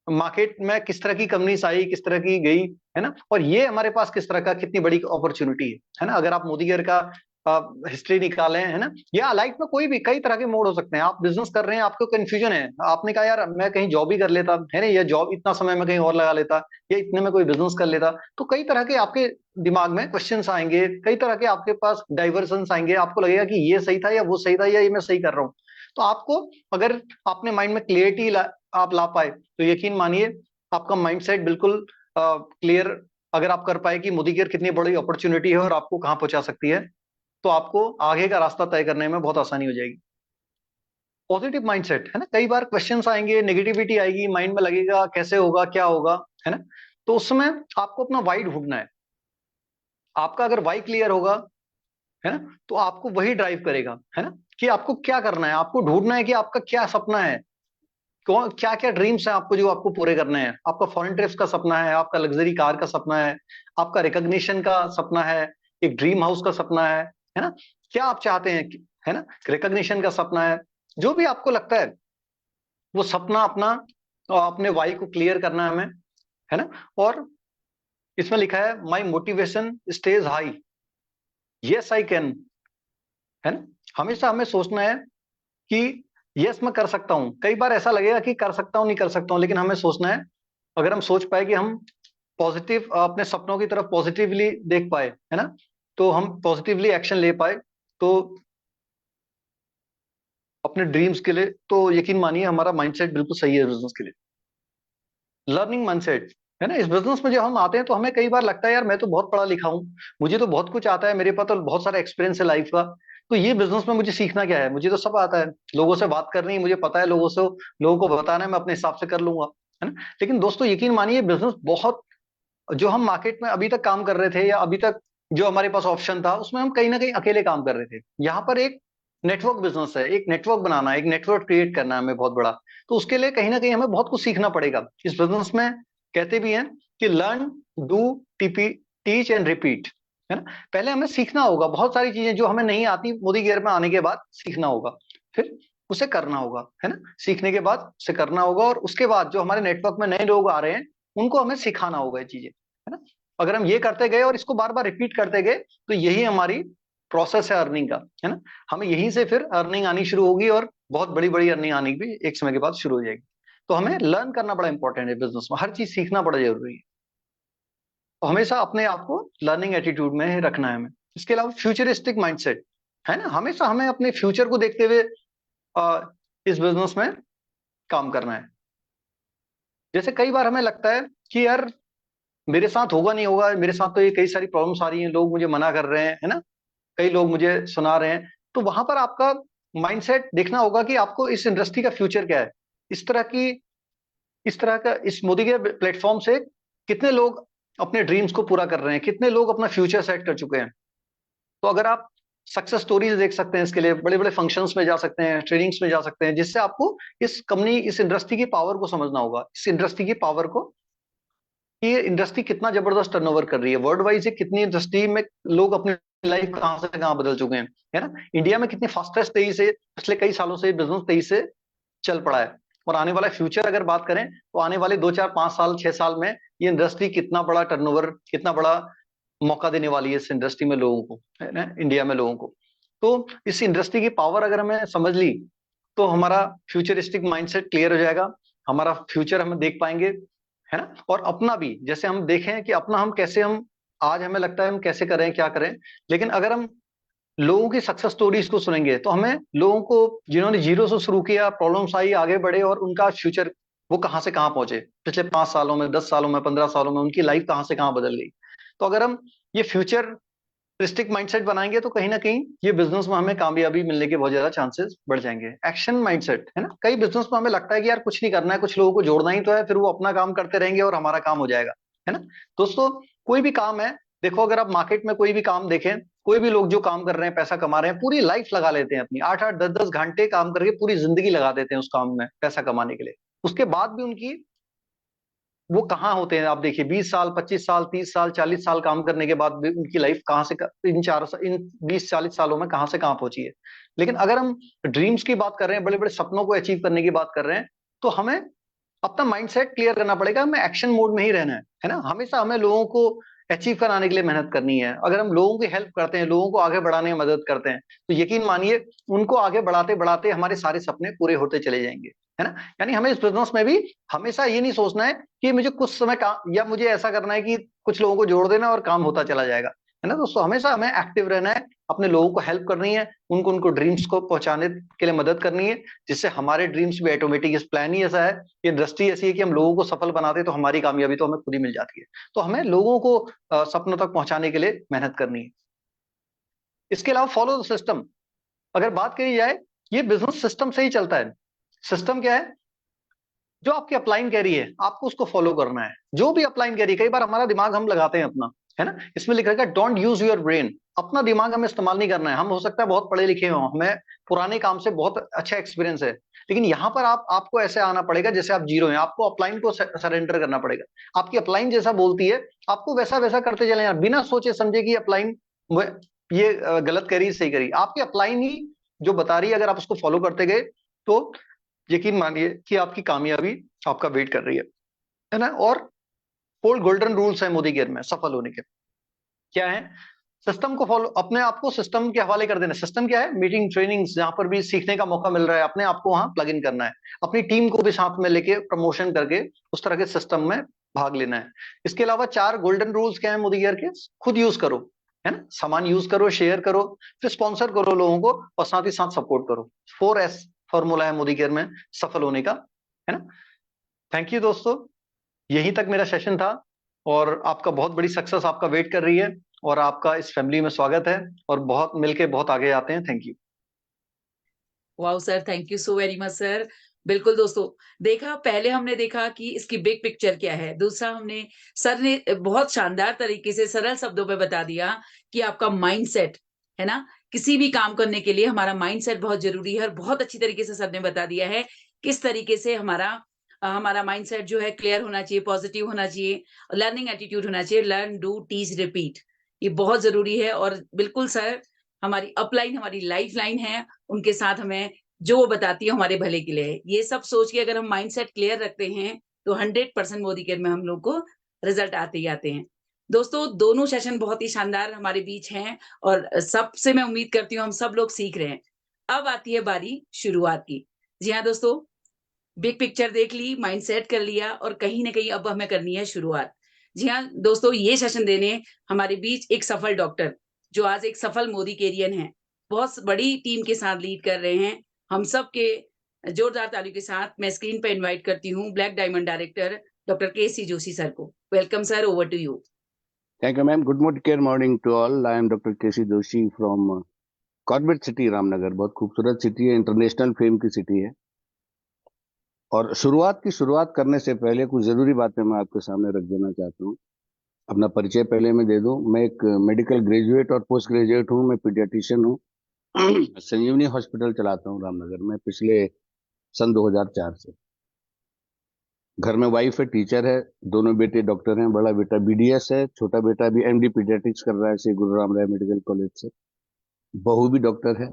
मार्केट में किस तरह की कंपनीज आई, किस तरह की गई, है ना, और ये हमारे पास किस तरह का कितनी बड़ी अपॉर्चुनिटी है ना। अगर आप मोदी केयर का हिस्ट्री निकालें, है ना, या लाइफ में कोई भी कई तरह के मोड हो सकते हैं। आप बिजनेस कर रहे हैं, आपको कंफ्यूजन है, आपने कहा यार मैं कहीं जॉब ही कर लेता, है ना, या जॉब इतना समय में कहीं और लगा लेता, या इतने में कोई बिजनेस कर लेता, तो कई तरह के आपके दिमाग में क्वेश्चंस आएंगे, कई तरह के आपके पास डाइवर्जन्स आएंगे, आपको लगेगा कि ये सही था या वो सही था या ये मैं सही कर रहा हूँ। तो आपको अगर अपने माइंड में क्लियरिटी आप ला पाए तो यकीन मानिए आपका माइंडसेट बिल्कुल क्लियर अगर आप कर पाए कि मोदी केयर कितनी बड़ी अपॉर्चुनिटी है और आपको कहाँ पहुंचा सकती है, तो आपको आगे का रास्ता तय करने में बहुत आसानी हो जाएगी। पॉजिटिव माइंडसेट, है ना, कई बार क्वेश्चंस आएंगे, नेगेटिविटी आएगी, माइंड में लगेगा कैसे होगा, क्या होगा, है ना, तो उस समय आपको अपना वाई ढूंढना है। आपका अगर वाई क्लियर होगा, है ना, तो आपको वही ड्राइव करेगा, है ना, कि आपको क्या करना है, आपको ढूंढना है कि आपका क्या सपना है, कौन क्या क्या ड्रीम्स हैं आपको जो आपको पूरे करने हैं। आपका फॉरेन ट्रिप्स का सपना है, आपका लग्जरी कार का सपना है, आपका रिकॉग्निशन का सपना है, एक ड्रीम हाउस का सपना है ना, क्या आप चाहते हैं है ना, रिकॉग्निशन का सपना है, जो भी आपको लगता है वो सपना अपना अपने वाई को क्लियर करना है हमें, है ना। और इसमें लिखा है माई motivation stage high, yes I can, है ना, हमेशा हमें सोचना है कि यस मैं कर सकता हूं। कई बार ऐसा लगेगा कि कर सकता हूं, नहीं कर सकता हूं, लेकिन हमें सोचना है, अगर हम सोच पाए कि हम पॉजिटिव अपने सपनों की तरफ पॉजिटिवली देख पाए, है ना, तो हम पॉजिटिवली एक्शन ले पाए, तो अपने ड्रीम्स के लिए, तो यकीन मानिए हमारा माइंडसेट बिल्कुल सही है बिजनेस के लिए। लर्निंग माइंडसेट, है ना, इस बिजनेस में जब हम आते हैं तो हमें कई बार लगता है यार मैं तो बहुत पढ़ा लिखा हूँ, मुझे तो बहुत कुछ आता है, मेरे पास तो बहुत सारा एक्सपीरियंस है लाइफ का, तो ये बिजनेस में मुझे सीखना क्या है, मुझे तो सब आता है, लोगों से बात करनी मुझे पता है, लोगों को बताना है, मैं अपने हिसाब से कर लूंगा, है ना। लेकिन दोस्तों यकीन मानिए बिजनेस बहुत, जो हम मार्केट में अभी तक काम कर रहे थे या अभी तक जो हमारे पास ऑप्शन था उसमें हम कहीं ना कहीं अकेले काम कर रहे थे। यहाँ पर एक नेटवर्क बिजनेस है, एक नेटवर्क बनाना है, एक नेटवर्क क्रिएट करना है हमें बहुत बड़ा, तो उसके लिए कहीं ना कहीं हमें बहुत कुछ सीखना पड़ेगा। इस बिजनेस में कहते भी हैं कि learn, do, TP, teach and repeat, है ना। पहले हमें सीखना होगा बहुत सारी चीजें जो हमें नहीं आती, मोदी केयर में आने के बाद सीखना होगा, फिर उसे करना होगा, है ना, सीखने के बाद उसे करना होगा, और उसके बाद जो हमारे नेटवर्क में नए लोग आ रहे हैं उनको हमें सिखाना होगा ये चीजें, है ना। अगर हम ये करते गए और इसको बार बार रिपीट करते गए तो यही हमारी प्रोसेस है अर्निंग का, है ना। हमें यहीं से फिर अर्निंग आनी शुरू होगी और बहुत बड़ी बड़ी अर्निंग आनी भी एक समय के बाद शुरू हो जाएगी। तो हमें लर्न करना बड़ा इंपॉर्टेंट है बिजनेस में, हर चीज सीखना बड़ा जरूरी है, तो हमेशा अपने आप को लर्निंग एटीट्यूड में रखना है हमें। इसके अलावा फ्यूचरिस्टिक माइंडसेट, है ना, हमेशा हमें अपने फ्यूचर को देखते हुए इस बिजनेस में काम करना है। जैसे कई बार हमें लगता है कि यार मेरे साथ होगा नहीं होगा, मेरे साथ तो ये कई सारी प्रॉब्लम्स आ रही हैं, लोग मुझे मना कर रहे हैं, है ना, कई लोग मुझे सुना रहे हैं, तो वहां पर आपका माइंडसेट देखना होगा कि आपको इस इंडस्ट्री का फ्यूचर क्या है। इस तरह की इस तरह का इस मोदी के प्लेटफॉर्म से कितने लोग अपने ड्रीम्स को पूरा कर रहे हैं, कितने लोग अपना फ्यूचर सेट कर चुके हैं। तो अगर आप सक्सेस स्टोरीज देख सकते हैं, इसके लिए बड़े बड़े फंक्शंस में जा सकते हैं, ट्रेनिंग्स में जा सकते हैं, जिससे आपको इस कंपनी, इस इंडस्ट्री की पावर को समझना होगा, इस इंडस्ट्री की पावर को, कि ये इंडस्ट्री कितना जबरदस्त टर्नओवर कर रही है वर्ल्ड वाइज, कितनी इंडस्ट्री में लोग अपनी लाइफ कहां से कहां बदल चुके हैं, है ना। इंडिया में कितनी फास्टेस्ट तेजी से पिछले कई सालों से बिजनेस तेजी से चल पड़ा है, और आने वाला फ्यूचर अगर बात करें तो आने वाले 2 4 5 साल 6 साल में ये इंडस्ट्री कितना बड़ा टर्नओवर, कितना बड़ा मौका देने वाली है इस इंडस्ट्री में लोगों को, है ना, इंडिया में लोगों को। तो इस इंडस्ट्री की पावर अगर हमें समझ ली तो हमारा फ्यूचरिस्टिक माइंडसेट क्लियर हो जाएगा, हमारा फ्यूचर हम देख पाएंगे, है ना। और अपना भी जैसे हम देखें कि अपना हम कैसे, हम आज हमें लगता है हम कैसे करें, क्या करें, लेकिन अगर हम लोगों की सक्सेस स्टोरीज को सुनेंगे तो हमें लोगों को जिन्होंने जीरो से शुरू किया, प्रॉब्लम्स आई, आगे बढ़े, और उनका फ्यूचर वो कहां से कहां पहुंचे, पिछले 5 सालों में, 10 सालों में, 15 सालों में उनकी लाइफ कहां से कहां बदल गई। तो अगर हम ये फ्यूचर रिस्ट्रिक्ट माइंडसेट बनाएंगे तो कहीं ना कहीं ये बिजनेस में हमें कामयाबी मिलने के बहुत ज्यादा चांसेस बढ़ जाएंगे। एक्शन माइंडसेट है ना, कई बिजनेस में हमें लगता है कि यार कुछ नहीं करना है, कुछ लोगों को जोड़ना ही तो है, फिर वो अपना काम करते रहेंगे और हमारा काम हो जाएगा, है ना। दोस्तों, कोई भी काम है, देखो अगर आप मार्केट में कोई भी काम देखें, कोई भी लोग जो काम कर रहे हैं, पैसा कमा रहे हैं, पूरी लाइफ लगा लेते हैं अपनी, 8-8 10-10 घंटे काम करके पूरी जिंदगी लगा देते हैं उस काम में पैसा कमाने के लिए। उसके बाद भी उनकी वो कहाँ होते हैं, आप देखिए 20 साल 25 साल 30 साल 40 साल काम करने के बाद भी उनकी लाइफ कहाँ से इन 20-40 सालों में कहाँ से कहाँ पहुंची है। लेकिन अगर हम ड्रीम्स की बात कर रहे हैं, बड़े बड़े सपनों को अचीव करने की बात कर रहे हैं, तो हमें अपना माइंडसेट क्लियर करना पड़ेगा, हमें एक्शन मोड में ही रहना है ना। हमेशा हमें लोगों को अचीव कराने के लिए मेहनत करनी है। अगर हम लोगों की हेल्प करते हैं, लोगों को आगे बढ़ाने में मदद करते हैं, तो यकीन मानिए उनको आगे बढ़ाते बढ़ाते हमारे सारे सपने पूरे होते चले जाएंगे, है ना। यानी हमें इस बिजनेस में भी हमेशा ये नहीं सोचना है कि मुझे कुछ समय काम, या मुझे ऐसा करना है कि कुछ लोगों को जोड़ देना और काम होता चला जाएगा, है ना। दोस्तों, हमेशा हमें एक्टिव रहना है, अपने लोगों को हेल्प करनी है, उनको उनको ड्रीम्स को पहुंचाने के लिए मदद करनी है, जिससे हमारे ड्रीम्स भी ऑटोमेटिक, इस प्लान ही ऐसा है, ये दृष्टि ऐसी है कि हम लोगों को सफल बनाते हैं तो हमारी कामयाबी तो हमें खुद ही मिल जाती है। तो हमें लोगों को सपनों तक पहुंचाने के लिए मेहनत करनी है। इसके अलावा फॉलो द सिस्टम, अगर बात करी जाए, ये बिजनेस सिस्टम से ही चलता है। सिस्टम क्या है? जो आपकी अपलाइन कह रही है आपको उसको फॉलो करना है, जो भी अपलाइन कह रही है। कई बार हमारा दिमाग हम लगाते हैं अपना, है ना, इसमें लिख रखा है डोंट यूज योर ब्रेन। अपना दिमाग हमें इस्तेमाल नहीं करना है। हम हो सकता है बहुत पढ़े लिखे हों, हमें पुराने काम से बहुत अच्छा एक्सपीरियंस है, लेकिन यहाँ पर आपको ऐसे आना पड़ेगा जैसे आप जीरो हैं। आपको अपलाइन को सरेंडर करना पड़ेगा। आपकी अपलाइन जैसा बोलती है आपको वैसा वैसा करते चले जाना, बिना सोचे समझे कि अपलाइन ये गलत करी सही करी। आपकी अपलाइन ही जो बता रही है, अगर आप उसको फॉलो करते गए तो यकीन मानिए कि आपकी कामयाबी आपका वेट कर रही है ना। और 4 गोल्डन रूल्स है मोदी केयर में सफल होने के। क्या है? सिस्टम को फॉलो, अपने आप को सिस्टम के हवाले कर देना। सिस्टम क्या है? मीटिंग, ट्रेनिंग्स, जहां पर भी सीखने का मौका मिल रहा है, अपने आप को वहां प्लग इन करना है। अपनी टीम को भी साथ में लेके प्रमोशन करके उस तरह के सिस्टम में भाग लेना है। इसके अलावा 4 गोल्डन रूल्स क्या है मोदी केयर के? खुद यूज करो, है ना, सामान यूज करो, शेयर करो, फिर स्पॉन्सर करो लोगों को, और साथ ही साथ सपोर्ट करो। 4S फॉर्मूला है मोदी केयर में सफल होने का, है ना। थैंक यू दोस्तों, यहीं तक मेरा सेशन था, और आपका बहुत बड़ी सक्सेस आपका वेट कर रही है, और आपका इस फैमिली में स्वागत है, और बहुत मिलके बहुत आगे आते हैं। Thank you. Wow sir, thank you so very much sir. बिल्कुल दोस्तों, देखा, पहले हमने देखा कि इसकी बिग पिक्चर क्या है। दूसरा, हमने सर ने बहुत शानदार तरीके से सरल शब्दों में बता दिया कि आपका माइंडसेट, है ना, किसी भी काम करने के लिए हमारा माइंडसेट बहुत जरूरी है। और बहुत अच्छी तरीके से सर ने बता दिया है किस तरीके से हमारा माइंडसेट जो है क्लियर होना चाहिए, पॉजिटिव होना चाहिए, लर्निंग एटीट्यूड होना चाहिए, लर्न डू टीच रिपीट, ये बहुत जरूरी है। और बिल्कुल सर, हमारी अपलाइन हमारी लाइफ लाइन है, उनके साथ हमें जो वो बताती है हमारे भले के लिए है। ये सब सोच के अगर हम माइंडसेट क्लियर रखते हैं तो 100% मोदी केयर में हम लोग को रिजल्ट आते ही आते हैं। दोस्तों, दोनों सेशन बहुत ही शानदार हमारे बीच हैं, और सबसे मैं उम्मीद करती हूँ हम सब लोग सीख रहे हैं। अब आती है बारी शुरुआत की। जी हाँ दोस्तों, बिग पिक्चर देख ली, माइंडसेट कर लिया, और कहीं ना कहीं अब हमें करनी है शुरुआत। जी हाँ दोस्तों, ये सेशन देने हमारे बीच एक सफल डॉक्टर, जो आज एक सफल मोदी केरियन है, बहुत बड़ी टीम के साथ लीड कर रहे हैं। हम सब के जोरदार तालियों के साथ मैं स्क्रीन पर इनवाइट करती हूँ Black Diamond director doctor KC Joshi sir को। Welcome sir, over to you. Thank you, ma'am. Good morning to all. I am Dr. KC Joshi from Corbett City, Ramnagar. बहुत खूबसूरत सिटी है, इंटरनेशनल फेम की city है। और शुरुआत करने से पहले कुछ जरूरी बातें मैं आपके सामने रख देना चाहता हूँ। अपना परिचय पहले मैं दे दूं। मैं एक मेडिकल ग्रेजुएट और पोस्ट ग्रेजुएट हूँ। मैं पीडियाट्रिशियन हूँ। संजीवनी हॉस्पिटल चलाता हूँ रामनगर में पिछले सन 2004 से। घर में वाइफ है, टीचर है, दोनों बेटे डॉक्टर हैं। बड़ा बेटा BDS है, छोटा बेटा भी MD पीडियाट्रिक्स कर रहा है श्री गुरु राम राय मेडिकल कॉलेज से। बहू भी डॉक्टर है,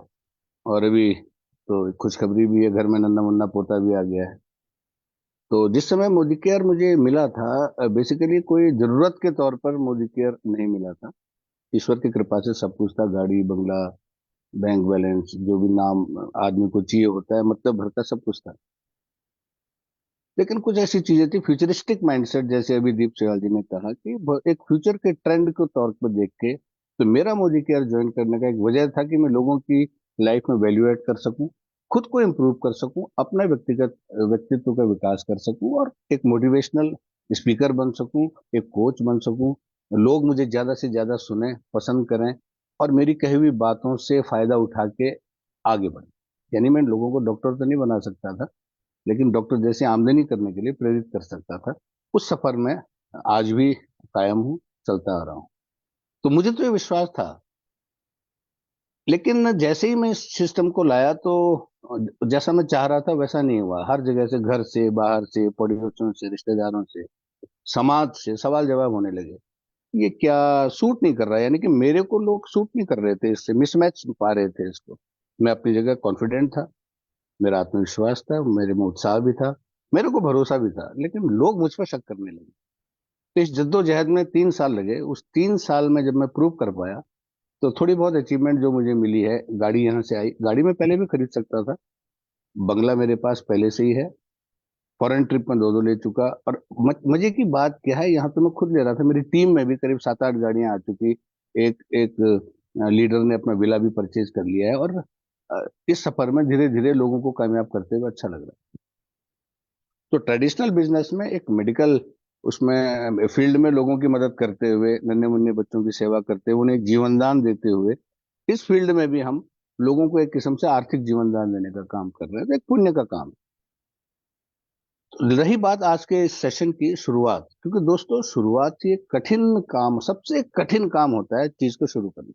और अभी तो खुशखबरी भी है, घर में नन्ना मुन्ना पोता भी आ गया है। तो जिस समय मोदी केयर मुझे मिला था, बेसिकली कोई जरूरत के तौर पर मोदी केयर नहीं मिला था। ईश्वर की कृपा से सब कुछ था, गाड़ी बंगला बैंक बैलेंस, जो भी नाम आदमी को चाहिए होता है, मतलब भर का सब कुछ था। लेकिन कुछ ऐसी चीजें थी, फ्यूचरिस्टिक माइंडसेट, जैसे अभी दीप सहगल जी ने कहा कि एक फ्यूचर के ट्रेंड के तौर पर देख के, तो मेरा मोदी केयर ज्वाइन करने का एक वजह था कि मैं लोगों की लाइफ में वैल्यू ऐड कर सकूं, खुद को इम्प्रूव कर सकूं, अपना व्यक्तिगत व्यक्तित्व का विकास कर सकूं, और एक मोटिवेशनल स्पीकर बन सकूं, एक कोच बन सकूं। लोग मुझे ज्यादा से ज्यादा सुने, पसंद करें, और मेरी कही हुई बातों से फायदा उठा के आगे बढ़े। यानी मैं लोगों को डॉक्टर तो नहीं बना सकता था, लेकिन डॉक्टर जैसे आमदनी करने के लिए प्रेरित कर सकता था। उस सफर में आज भी कायम हूँ, चलता आ रहा हूँ। तो मुझे तो ये विश्वास था, लेकिन जैसे ही मैं इस सिस्टम को लाया तो जैसा मैं चाह रहा था वैसा नहीं हुआ। हर जगह से, घर से, बाहर से, पड़ोसियों से, रिश्तेदारों से, समाज से सवाल जवाब होने लगे। ये क्या सूट नहीं कर रहा है, यानी कि मेरे को लोग सूट नहीं कर रहे थे, इससे मिसमैच पा रहे थे इसको। मैं अपनी जगह कॉन्फिडेंट था, मेरा आत्मविश्वास था, मेरे में उत्साह भी था, मेरे को भरोसा भी था, लेकिन लोग मुझ पर शक करने लगे। तो इस जद्दोजहद में 3 साल लगे। उस 3 साल में जब मैं प्रूव कर पाया, तो थोड़ी बहुत अचीवमेंट जो मुझे मिली है, गाड़ी यहाँ से आई। गाड़ी मैं पहले भी खरीद सकता था, बंगला मेरे पास पहले से ही है, फॉरेन ट्रिप में 2 ले चुका। और मजे की बात क्या है, यहाँ तो मैं खुद ले रहा था, मेरी टीम में भी करीब 7-8 गाड़ियां आ चुकी। एक एक लीडर ने अपना विला भी परचेज कर लिया है। और इस सफर में धीरे धीरे लोगों को कामयाब करते हुए अच्छा लग रहा है। तो ट्रेडिशनल बिजनेस में एक मेडिकल, उसमें फील्ड में लोगों की मदद करते हुए, नन्हे मुन्ने बच्चों की सेवा करते हुए, उन्हें एक जीवन दान देते हुए, इस फील्ड में भी हम लोगों को एक किस्म से आर्थिक जीवन दान देने का काम कर रहे हैं। तो एक पुण्य का काम है। तो रही बात आज के इस सेशन की शुरुआत, क्योंकि दोस्तों शुरुआत ही एक कठिन काम, सबसे कठिन काम होता है चीज को शुरू करना।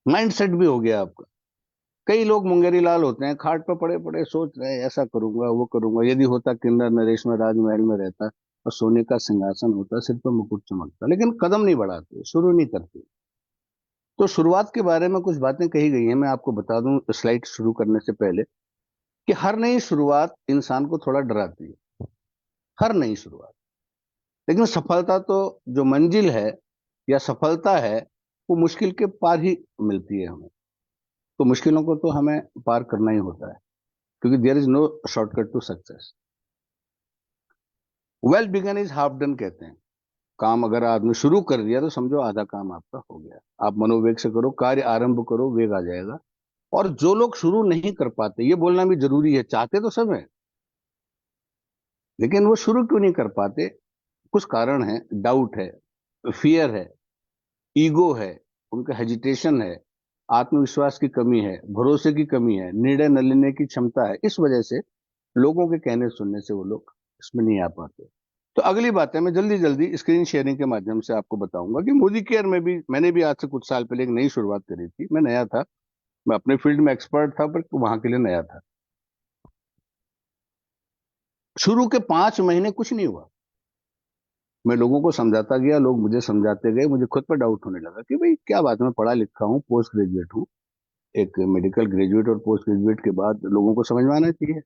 माइंड सेट भी हो गया आपका। कई लोग मुंगेरी लाल होते हैं, खाट पर पड़े पड़े सोच रहे हैं ऐसा करूंगा वो करूंगा, यदि होता किन्नर नरेश में राजमहल में रहता और सोने का सिंहासन होता, सिर पर मुकुट चमकता, लेकिन कदम नहीं बढ़ाते, शुरू नहीं करते। तो शुरुआत के बारे में कुछ बातें कही गई हैं, मैं आपको बता दूं स्लाइड शुरू करने से पहले, कि हर नई शुरुआत इंसान को थोड़ा डराती है, हर नई शुरुआत। लेकिन सफलता तो, जो मंजिल है या सफलता है, वो मुश्किल के पार ही मिलती है हमें। तो मुश्किलों को तो हमें पार करना ही होता है, क्योंकि there is no shortcut to success. Well begun is half done कहते हैं। काम अगर आपने शुरू कर दिया तो समझो आधा काम आपका हो गया। आप मनोवेग से करो, कार्य आरंभ करो, वेग आ जाएगा। और जो लोग शुरू नहीं कर पाते, ये बोलना भी जरूरी है, चाहते तो सब है, लेकिन वो शुरू क्यों नहीं कर पाते? कुछ कारण है। डाउट है, फियर है, ईगो है, उनका हेजिटेशन है, आत्मविश्वास की कमी है, भरोसे की कमी है, निर्णय न लेने की क्षमता है। इस वजह से लोगों के कहने सुनने से वो लोग इसमें नहीं आ पाते। तो अगली बात है, मैं जल्दी जल्दी स्क्रीन शेयरिंग के माध्यम से आपको बताऊंगा कि मोदी केयर में भी मैंने भी आज से कुछ साल पहले एक नई शुरुआत करी थी। मैं नया था, मैं अपने फील्ड में एक्सपर्ट था, पर वहां के लिए नया था। शुरू के 5 महीने कुछ नहीं हुआ। मैं लोगों को समझाता गया, लोग मुझे समझाते गए, मुझे खुद पर डाउट होने लगा कि भाई क्या बात है, मैं पढ़ा लिखा हूँ, पोस्ट ग्रेजुएट हूँ, एक मेडिकल ग्रेजुएट और पोस्ट ग्रेजुएट के बाद लोगों को समझ में आना चाहिए।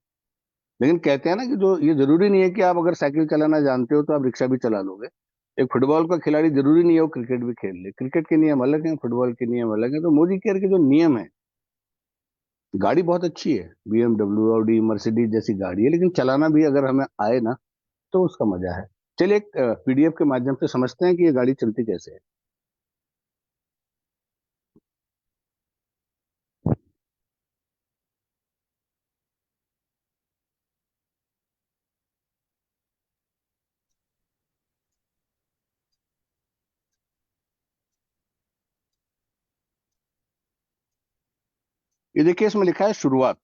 लेकिन कहते हैं ना कि जो, ये जरूरी नहीं है कि आप अगर साइकिल चलाना जानते हो तो आप रिक्शा भी चला लोगे। एक फुटबॉल का खिलाड़ी जरूरी नहीं है वो क्रिकेट भी खेल ले। क्रिकेट के नियम अलग हैं, फुटबॉल के नियम अलग हैं। तो मोदी केयर के जो नियम है, गाड़ी बहुत अच्छी है, BMW, ऑडी, मर्सिडीज जैसी गाड़ी है, लेकिन चलाना भी अगर हमें आए ना, तो उसका मजा है। चलिए एक PDF के माध्यम से समझते हैं कि ये गाड़ी चलती कैसे है। ये देखिए, इसमें लिखा है शुरुआत।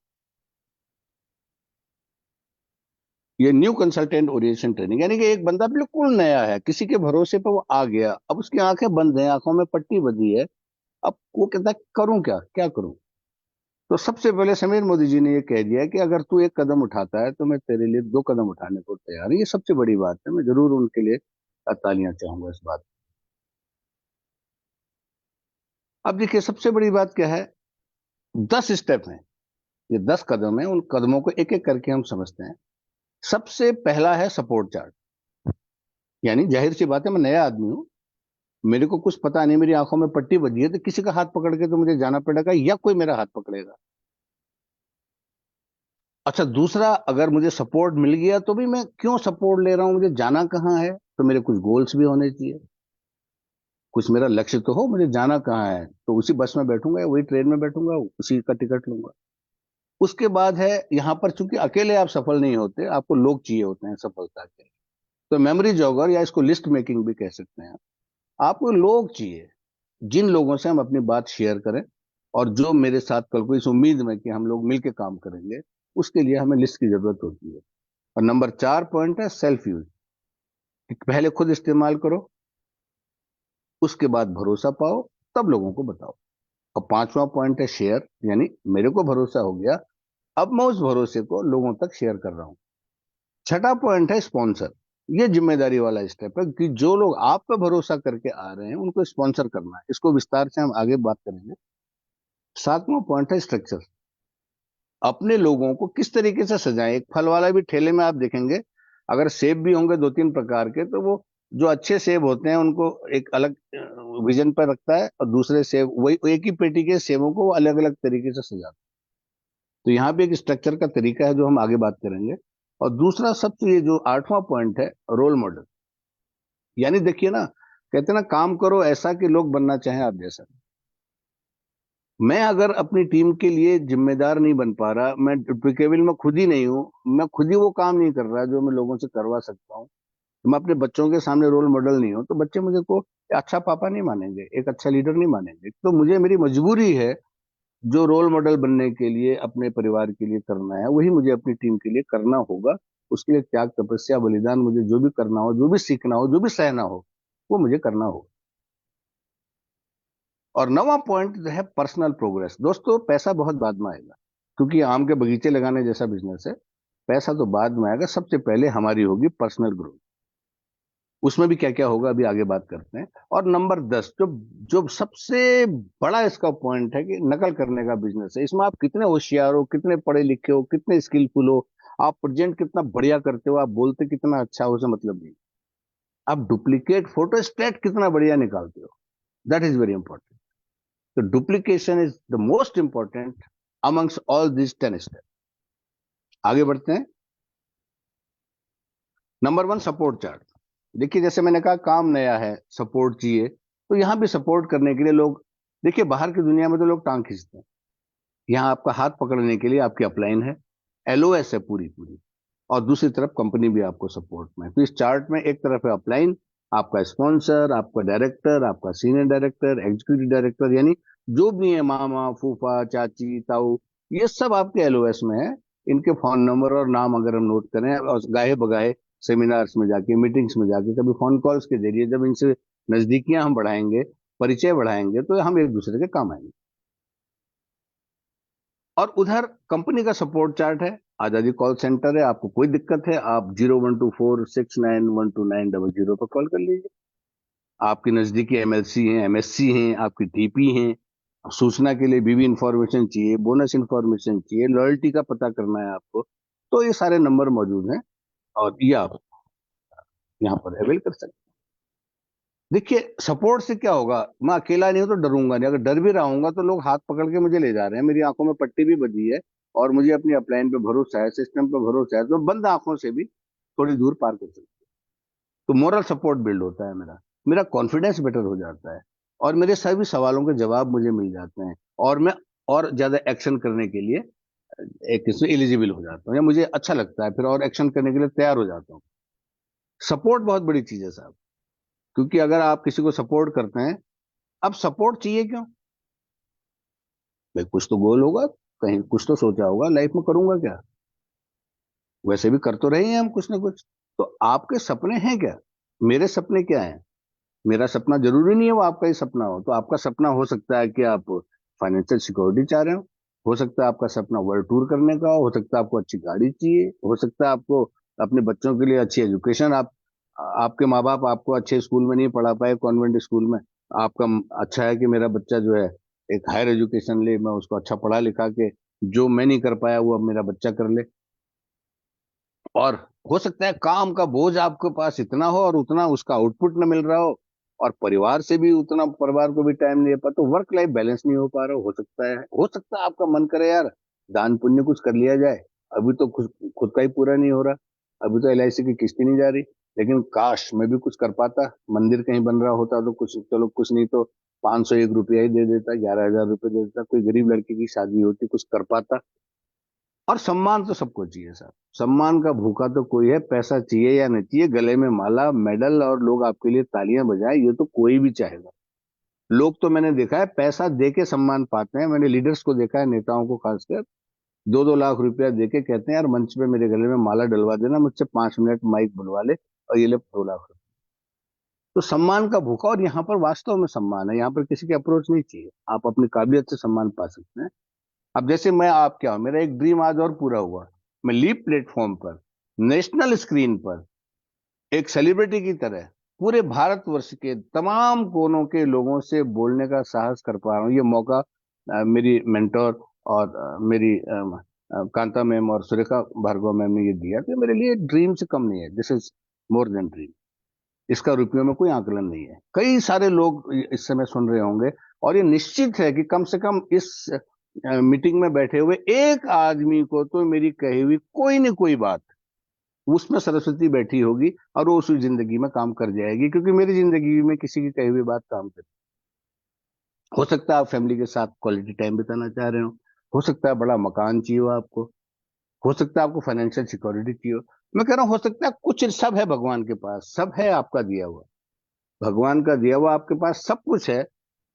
ये न्यू कंसल्टेंट ओरिएंटेशन ट्रेनिंग, यानी कि एक बंदा बिल्कुल नया है, किसी के भरोसे पर वो आ गया, अब उसकी आंखें बंद हैं, आंखों में पट्टी बंधी है। अब वो कहता है करूं क्या, क्या करूं? तो सबसे पहले समीर मोदी जी ने ये कह दिया है कि अगर तू एक कदम उठाता है तो मैं तेरे लिए 2 कदम उठाने को तैयार हूं। ये सबसे बड़ी बात है, मैं जरूर उनके लिए तालियां चाहूंगा इस बात। अब देखिए सबसे बड़ी बात क्या है, 10 स्टेप हैं, ये 10 कदम है, उन कदमों को एक एक करके हम समझते हैं। सबसे पहला है सपोर्ट चार्ट। यानी जाहिर सी बात है, मैं नया आदमी हूं, मेरे को कुछ पता नहीं, मेरी आंखों में पट्टी बजी है, तो किसी का हाथ पकड़ के तो मुझे जाना पड़ेगा, या कोई मेरा हाथ पकड़ेगा। अच्छा, दूसरा, अगर मुझे सपोर्ट मिल गया तो भी मैं क्यों सपोर्ट ले रहा हूं, मुझे जाना कहाँ है? तो मेरे कुछ गोल्स भी होने चाहिए, कुछ मेरा लक्ष्य तो हो, मुझे जाना कहाँ है। तो उसी बस में बैठूंगा या वही ट्रेन में बैठूंगा, उसी का टिकट लूंगा। उसके बाद है, यहाँ पर चूंकि अकेले आप सफल नहीं होते, आपको लोग चाहिए होते हैं सफलता के। तो मेमोरी जॉगर, या इसको लिस्ट मेकिंग भी कह सकते हैं, आपको लोग चाहिए। जिन लोगों से हम अपनी बात शेयर करें और जो मेरे साथ कल को इस उम्मीद में कि हम लोग मिलकर काम करेंगे, उसके लिए हमें लिस्ट की जरूरत होती है। और नंबर 4 पॉइंट है सेल्फ यूज। पहले खुद इस्तेमाल करो, उसके बाद भरोसा पाओ, तब लोगों को बताओ। और 5वां पॉइंट है शेयर, यानी मेरे को भरोसा हो गया, अब मैं उस भरोसे को लोगों तक शेयर कर रहा हूं। 6वां पॉइंट है स्पॉन्सर। ये जिम्मेदारी वाला स्टेप है कि जो लोग आप पे भरोसा करके आ रहे हैं उनको स्पॉन्सर करना है। इसको विस्तार से हम आगे बात करेंगे। 7वां पॉइंट है स्ट्रक्चर। अपने लोगों को किस तरीके से सजाएं। एक फल वाला भी ठेले में आप देखेंगे, अगर सेब भी होंगे 2-3 प्रकार के, तो वो जो अच्छे सेब होते हैं उनको एक अलग विजन पर रखता है, और दूसरे सेब वही एक ही पेटी के सेबों को अलग अलग तरीके से सजाता है। तो यहाँ पे एक स्ट्रक्चर का तरीका है जो हम आगे बात करेंगे। और दूसरा सबसे ये जो 8वां पॉइंट है, रोल मॉडल। यानी देखिए ना, कहते हैं ना, काम करो ऐसा कि लोग बनना चाहें आप जैसा। मैं अगर अपनी टीम के लिए जिम्मेदार नहीं बन पा रहा, मैं डुप्लीकेबल में खुद ही नहीं हूं, मैं खुद ही वो काम नहीं कर रहा जो मैं लोगों से करवा सकता हूं, मैं अपने बच्चों के सामने रोल मॉडल नहीं हूं, तो बच्चे मुझे को अच्छा पापा नहीं मानेंगे, एक अच्छा लीडर नहीं मानेंगे। तो मुझे, मेरी मजबूरी है जो रोल मॉडल बनने के लिए अपने परिवार के लिए करना है, वही मुझे अपनी टीम के लिए करना होगा। उसके लिए त्याग, तपस्या, बलिदान, मुझे जो भी करना हो, जो भी सीखना हो, जो भी सहना हो, वो मुझे करना होगा। और 9वां पॉइंट जो है पर्सनल प्रोग्रेस। दोस्तों, पैसा बहुत बाद में आएगा, क्योंकि आम के बगीचे लगाने जैसा बिजनेस है। पैसा तो बाद में आएगा, सबसे पहले हमारी होगी पर्सनल ग्रोथ। उसमें भी क्या क्या होगा अभी आगे बात करते हैं। और नंबर 10, जो जो सबसे बड़ा इसका पॉइंट है कि नकल करने का बिजनेस है। इसमें आप कितने होशियार हो, कितने पढ़े लिखे हो, कितने स्किलफुल हो, आप प्रेजेंट कितना बढ़िया करते हो, आप बोलते कितना अच्छा हो, उसे मतलब नहीं। आप डुप्लीकेट फोटो स्टेट कितना बढ़िया निकालते हो, दैट इज वेरी इंपॉर्टेंट। तो duplication is the most important amongst all this 10 step. आगे बढ़ते हैं। Number 1, support chart. देखिए, जैसे मैंने कहा, काम नया है, सपोर्ट चाहिए, तो यहां भी सपोर्ट करने के लिए लोग, देखिए बाहर की दुनिया में तो लोग टांग खींचते हैं, यहाँ आपका हाथ पकड़ने के लिए आपकी अपलाइन है, एलओएस है पूरी पूरी, और दूसरी तरफ कंपनी भी आपको सपोर्ट में। तो इस चार्ट में एक तरफ है अपलाइन, आपका स्पॉन्सर, आपका डायरेक्टर, आपका सीनियर डायरेक्टर, एग्जीक्यूटिव डायरेक्टर, यानी जो भी है, मामा, फूफा, चाची, ताऊ, ये सब आपके एलओएस में है। इनके फोन नंबर और नाम अगर हम नोट करें, और गाहे बगाहे सेमिनार्स में जाके, मीटिंग्स में जाके, कभी फोन कॉल्स के जरिए जब इनसे नजदीकियां हम बढ़ाएंगे, परिचय बढ़ाएंगे, तो हम एक दूसरे के काम आएंगे। और उधर कंपनी का सपोर्ट चार्ट है, आजादी कॉल सेंटर है। आपको कोई दिक्कत है, आप 0124691290 पर कॉल कर लीजिए। आपकी नजदीकी एमएलसी हैं, एमएससी हैं, आपकी टीपी हैं, सूचना के लिए बीवी इंफॉर्मेशन चाहिए, बोनस इंफॉर्मेशन चाहिए, लॉयल्टी का पता करना है आपको, तो ये सारे नंबर मौजूद हैं, और ये आप यहाँ पर अवेल कर सकते हैं। देखिए, सपोर्ट से क्या होगा, मैं अकेला नहीं हूं तो डरूंगा नहीं। अगर डर भी रहा हूंगा तो लोग हाथ पकड़ के मुझे ले जा रहे हैं, मेरी आंखों में पट्टी भी बजी है, और मुझे अपनी अपलाइन पे भरोसा है, सिस्टम पे भरोसा है, तो बंद आंखों से भी थोड़ी दूर पार कर सकते हैं। तो मोरल सपोर्ट बिल्ड होता है, मेरा मेरा कॉन्फिडेंस बेटर हो जाता है, और मेरे सभी सवालों के जवाब मुझे मिल जाते हैं, और मैं और ज्यादा एक्शन करने के लिए एक इसमें एलिजिबल हो जाता हूँ, या मुझे अच्छा लगता है, फिर और एक्शन करने के लिए तैयार हो जाता हूँ। सपोर्ट बहुत बड़ी चीज है साहब, क्योंकि अगर आप किसी को सपोर्ट करते हैं, अब सपोर्ट चाहिए क्यों भाई? कुछ तो गोल होगा, कहीं कुछ तो सोचा होगा लाइफ में, करूंगा क्या, वैसे भी कर तो रहे हैं हम कुछ ना कुछ। तो आपके सपने हैं क्या? मेरे सपने क्या हैं? मेरा सपना जरूरी नहीं है वो आपका ही सपना हो। तो आपका सपना हो सकता है कि आप फाइनेंशियल सिक्योरिटी चाह रहे हो सकता है आपका सपना वर्ल्ड टूर करने का हो सकता है आपको अच्छी गाड़ी चाहिए, हो सकता है आपको अपने बच्चों के लिए अच्छी एजुकेशन, आपके माँ बाप आपको अच्छे स्कूल में नहीं पढ़ा पाए, कॉन्वेंट स्कूल में, आपका अच्छा है कि मेरा बच्चा जो है एक हायर एजुकेशन ले, मैं उसको अच्छा पढ़ा लिखा के, जो मैं नहीं कर पाया वो अब मेरा बच्चा कर ले। और हो सकता है काम का बोझ आपके पास इतना हो और उतना उसका आउटपुट न मिल रहा हो, और परिवार से भी उतना, परिवार को भी टाइम नहीं दे पा, तो वर्क लाइफ बैलेंस नहीं हो पा रहा हो सकता है आपका मन करे यार दान पुण्य कुछ कर लिया जाए, अभी तो खुद का ही पूरा नहीं हो रहा, अभी तो एलआईसी की किस्त ही नहीं जा रही, लेकिन काश मैं भी कुछ कर पाता, मंदिर कहीं बन रहा होता तो कुछ, चलो कुछ नहीं तो 501 रुपया ही दे देता, 11,000 रुपये दे देता, कोई गरीब लड़की की शादी होती, कुछ कर पाता। और सम्मान तो सबको चाहिए साहब, सम्मान का भूखा तो कोई है, पैसा चाहिए या नहीं चाहिए, गले में माला, मेडल, और लोग आपके लिए तालियां बजाएं, ये तो कोई भी चाहेगा। लोग तो मैंने देखा है पैसा दे के सम्मान पाते हैं, मैंने लीडर्स को देखा है, नेताओं को खासकर 2-2 लाख रुपया दे के कहते हैं यार मंच पे मेरे गले में माला डलवा देना, मुझसे 5 मिनट माइक बुलवा ले और ये ले 2 लाख। तो सम्मान का भूखा, और यहाँ पर वास्तव में सम्मान है, यहाँ पर किसी की अप्रोच नहीं चाहिए, आप अपनी काबिलियत से सम्मान पा सकते हैं। अब जैसे मैं, आप क्या हो, मेरा एक ड्रीम आज और पूरा हुआ, मैं लीप प्लेटफॉर्म पर नेशनल स्क्रीन पर एक सेलिब्रिटी की तरह पूरे भारतवर्ष के तमाम कोनों के लोगों से बोलने का साहस कर पा रहा हूँ। ये मौका मेरी मेंटोर और कांता मैम और सुरेखा भार्गव मैम ने ये दिया, तो मेरे लिए ड्रीम से कम नहीं है, this is more than dream. इसका रुपयों में कोई आकलन नहीं है। कई सारे लोग इस समय सुन रहे होंगे, और ये निश्चित है कि कम से कम इस मीटिंग में बैठे हुए एक आदमी को तो मेरी कही हुई कोई न कोई बात उसमें सरस्वती बैठी होगी और वो उसी जिंदगी में काम कर जाएगी, क्योंकि मेरी जिंदगी में किसी की कही हुई बात काम कर। हो सकता है आप फैमिली के साथ क्वालिटी टाइम बिताना चाह रहे हो सकता है बड़ा मकान चाहिए हो आपको, हो सकता है आपको फाइनेंशियल सिक्योरिटी चाहिए हो, मैं कह रहा हूँ हो सकता है कुछ सब है भगवान के पास, सब है आपका दिया हुआ, भगवान का दिया हुआ आपके पास सब कुछ है।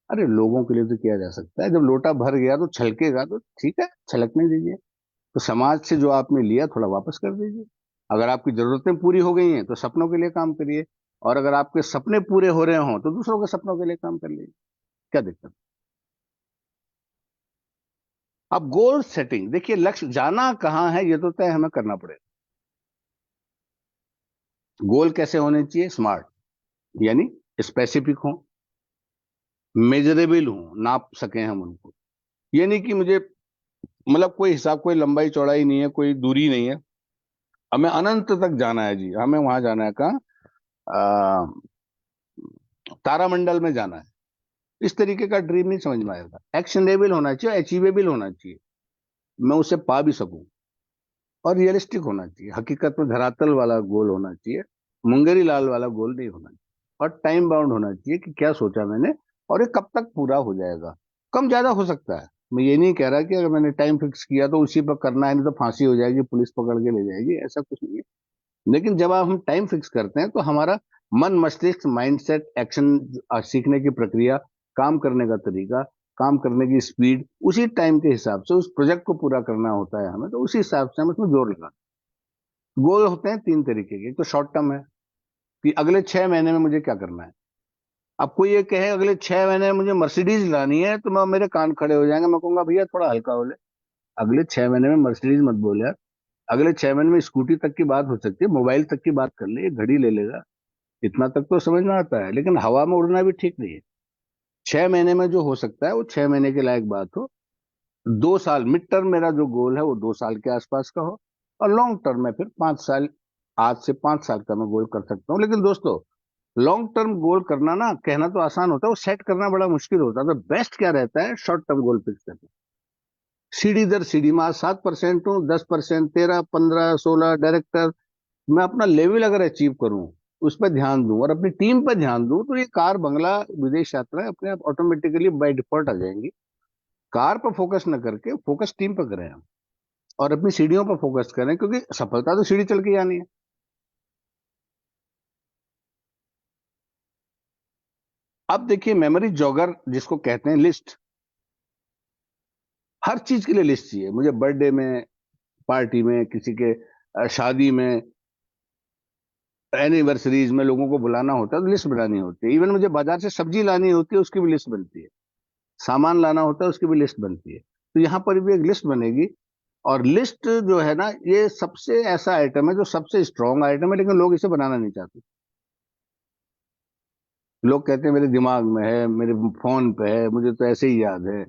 अरे लोगों के लिए तो किया जा सकता है, जब लोटा भर गया तो छलकेगा, तो ठीक है छलकने दीजिए। तो समाज से जो आपने लिया थोड़ा वापस कर दीजिए। अगर आपकी जरूरतें पूरी हो गई हैं तो सपनों के लिए काम करिए, और अगर आपके सपने पूरे हो रहे हों तो दूसरों के सपनों के लिए काम कर लीजिए, क्या दिक्कत। अब गोल सेटिंग देखिए, लक्ष्य जाना कहाँ है ये तो तय हमें करना पड़ेगा। गोल कैसे होने चाहिए, स्मार्ट, यानी स्पेसिफिक हो, मेजरेबल हो, नाप सके हम उनको। ये नहीं कि मुझे मतलब कोई हिसाब, कोई लंबाई चौड़ाई नहीं है, कोई दूरी नहीं है, हमें अनंत तक जाना है जी, हमें वहां जाना है कहाँ, तारामंडल में जाना है। इस तरीके का ड्रीम नहीं समझ में आएगा। एक्शनेबल होना चाहिए, अचीवेबल होना चाहिए, मैं उसे पा भी सकूं, और रियलिस्टिक होना चाहिए, हकीकत में धरातल वाला गोल होना चाहिए, मुंगेरी लाल वाला गोल नहीं होना चाहिए। और टाइम बाउंड होना चाहिए कि क्या सोचा मैंने और ये कब तक पूरा हो जाएगा। कम ज्यादा हो सकता है, मैं ये नहीं कह रहा कि अगर मैंने टाइम फिक्स किया तो उसी पर करना है, नहीं तो फांसी हो जाएगी, पुलिस पकड़ के ले जाएगी, ऐसा कुछ नहीं है। लेकिन जब आप हम टाइम फिक्स करते हैं तो हमारा मन, मस्तिष्क, माइंडसेट, एक्शन, सीखने की प्रक्रिया, काम करने का तरीका, काम करने की स्पीड उसी टाइम के हिसाब से उस प्रोजेक्ट को पूरा करना होता है हमें, तो उसी हिसाब से हम उसमें जोर लगा। गोल होते हैं 3 तरीके के, एक तो शॉर्ट टर्म है कि अगले 6 महीने में मुझे क्या करना है। अब कोई ये कहे अगले 6 महीने में मुझे मर्सिडीज लानी है, तो मैं, मेरे कान खड़े हो जाएंगे, मैं कहूंगा भैया थोड़ा हल्का हो ले, अगले 6 महीने में मर्सिडीज मत बोल यार, अगले 6 महीने में स्कूटी तक की बात हो सकती है, मोबाइल तक की बात कर ले, घड़ी ले लेगा, इतना तक तो समझ में आता है। लेकिन हवा में उड़ना भी ठीक नहीं है। 6 महीने में जो हो सकता है वो 6 महीने के लायक बात हो। 2 साल मिड टर्म मेरा जो गोल है वो 2 साल के आसपास का हो, और लॉन्ग टर्म में फिर 5 साल, आज से 5 साल का मैं गोल कर सकता हूँ। लेकिन दोस्तों लॉन्ग टर्म गोल करना ना, कहना तो आसान होता है, वो सेट करना बड़ा मुश्किल होता है। तो बेस्ट क्या रहता है, शॉर्ट टर्म गोल फिक्स करना, सीढ़ी दर सीढ़ी में 7% हूँ, 10%, 13, 15, 16 डायरेक्टर, मैं अपना लेवल अगर अचीव करूं, उस पर ध्यान दूं और अपनी टीम पर ध्यान दूं, तो ये कार, बंगला, विदेश यात्रा अपने आप ऑटोमेटिकली बाय डिफॉल्ट आ जाएंगी। कार पर फोकस न करके फोकस टीम पर करें हम, और अपनी सीढ़ियों पर फोकस करें, क्योंकि सफलता तो सीढ़ी चल के आनी है। अब देखिए मेमोरी जॉगर जिसको कहते हैं, लिस्ट, हर चीज के लिए लिस्ट चाहिए मुझे। बर्थडे में, पार्टी में, किसी के शादी में, एनिवर्सरीज में लोगों को बुलाना होता है तो लिस्ट बनानी होती है। इवन मुझे बाजार से सब्जी लानी होती है, उसकी भी लिस्ट बनती है, सामान लाना होता है उसकी भी लिस्ट बनती है। तो यहाँ पर भी एक लिस्ट बनेगी। और लिस्ट जो है ना, ये सबसे ऐसा आइटम है जो सबसे स्ट्रॉन्ग आइटम है, लेकिन लोग इसे बनाना नहीं चाहते। लोग कहते हैं मेरे दिमाग में है, मेरे फोन पे है, मुझे तो ऐसे ही याद है।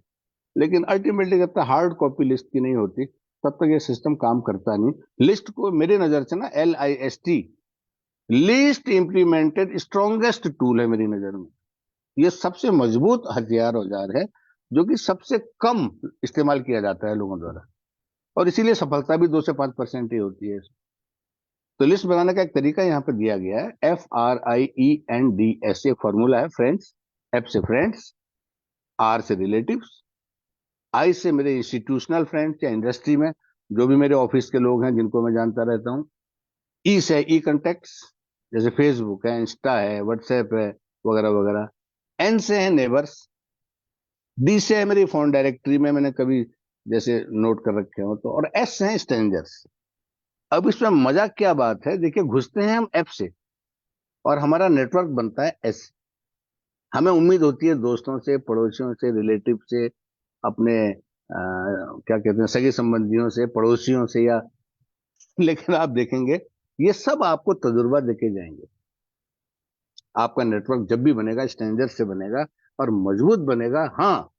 लेकिन अल्टीमेटली जब तक हार्ड कॉपी लिस्ट की नहीं होती तब तक ये सिस्टम काम करता नहीं। लिस्ट को मेरे नजर से ना, LIST, least implemented strongest tool है मेरी नजर में। ये सबसे मजबूत हथियार, औजार है, जो कि सबसे कम इस्तेमाल किया जाता है लोगों द्वारा, और इसीलिए सफलता भी 2 से 5% ही होती है। तो लिस्ट बनाने का एक तरीका यहाँ पे दिया गया है, FRIENDS, एक फॉर्मूला है, फ्रेंड्स, F से फ्रेंड्स, R से रिलेटिव्स, I से मेरे इंस्टीट्यूशनल फ्रेंड्स या इंडस्ट्री में जो भी मेरे ऑफिस के लोग हैं जिनको मैं जानता रहता हूँ, E से ई कॉन्टेक्ट्स, जैसे फेसबुक है, इंस्टा है, व्हाट्सएप है, वगैरह वगैरह। एन से है नेबर्स, डी से है मेरी फोन डायरेक्टरी में मैंने कभी जैसे नोट कर रखे हो तो, और एस से है स्ट्रेंजर्स। अब इसमें मजा क्या बात है, देखिए घुसते हैं हम एफ से और हमारा नेटवर्क बनता है एस। हमें उम्मीद होती है दोस्तों से, पड़ोसियों से, रिलेटिव से, अपने क्या कहते हैं सगे संबंधियों से, पड़ोसियों से, या लेकिन आप देखेंगे ये सब आपको तजुर्बा देके जाएंगे। आपका नेटवर्क जब भी बनेगा स्ट्रेंजर से बनेगा और मजबूत बनेगा। हाँ,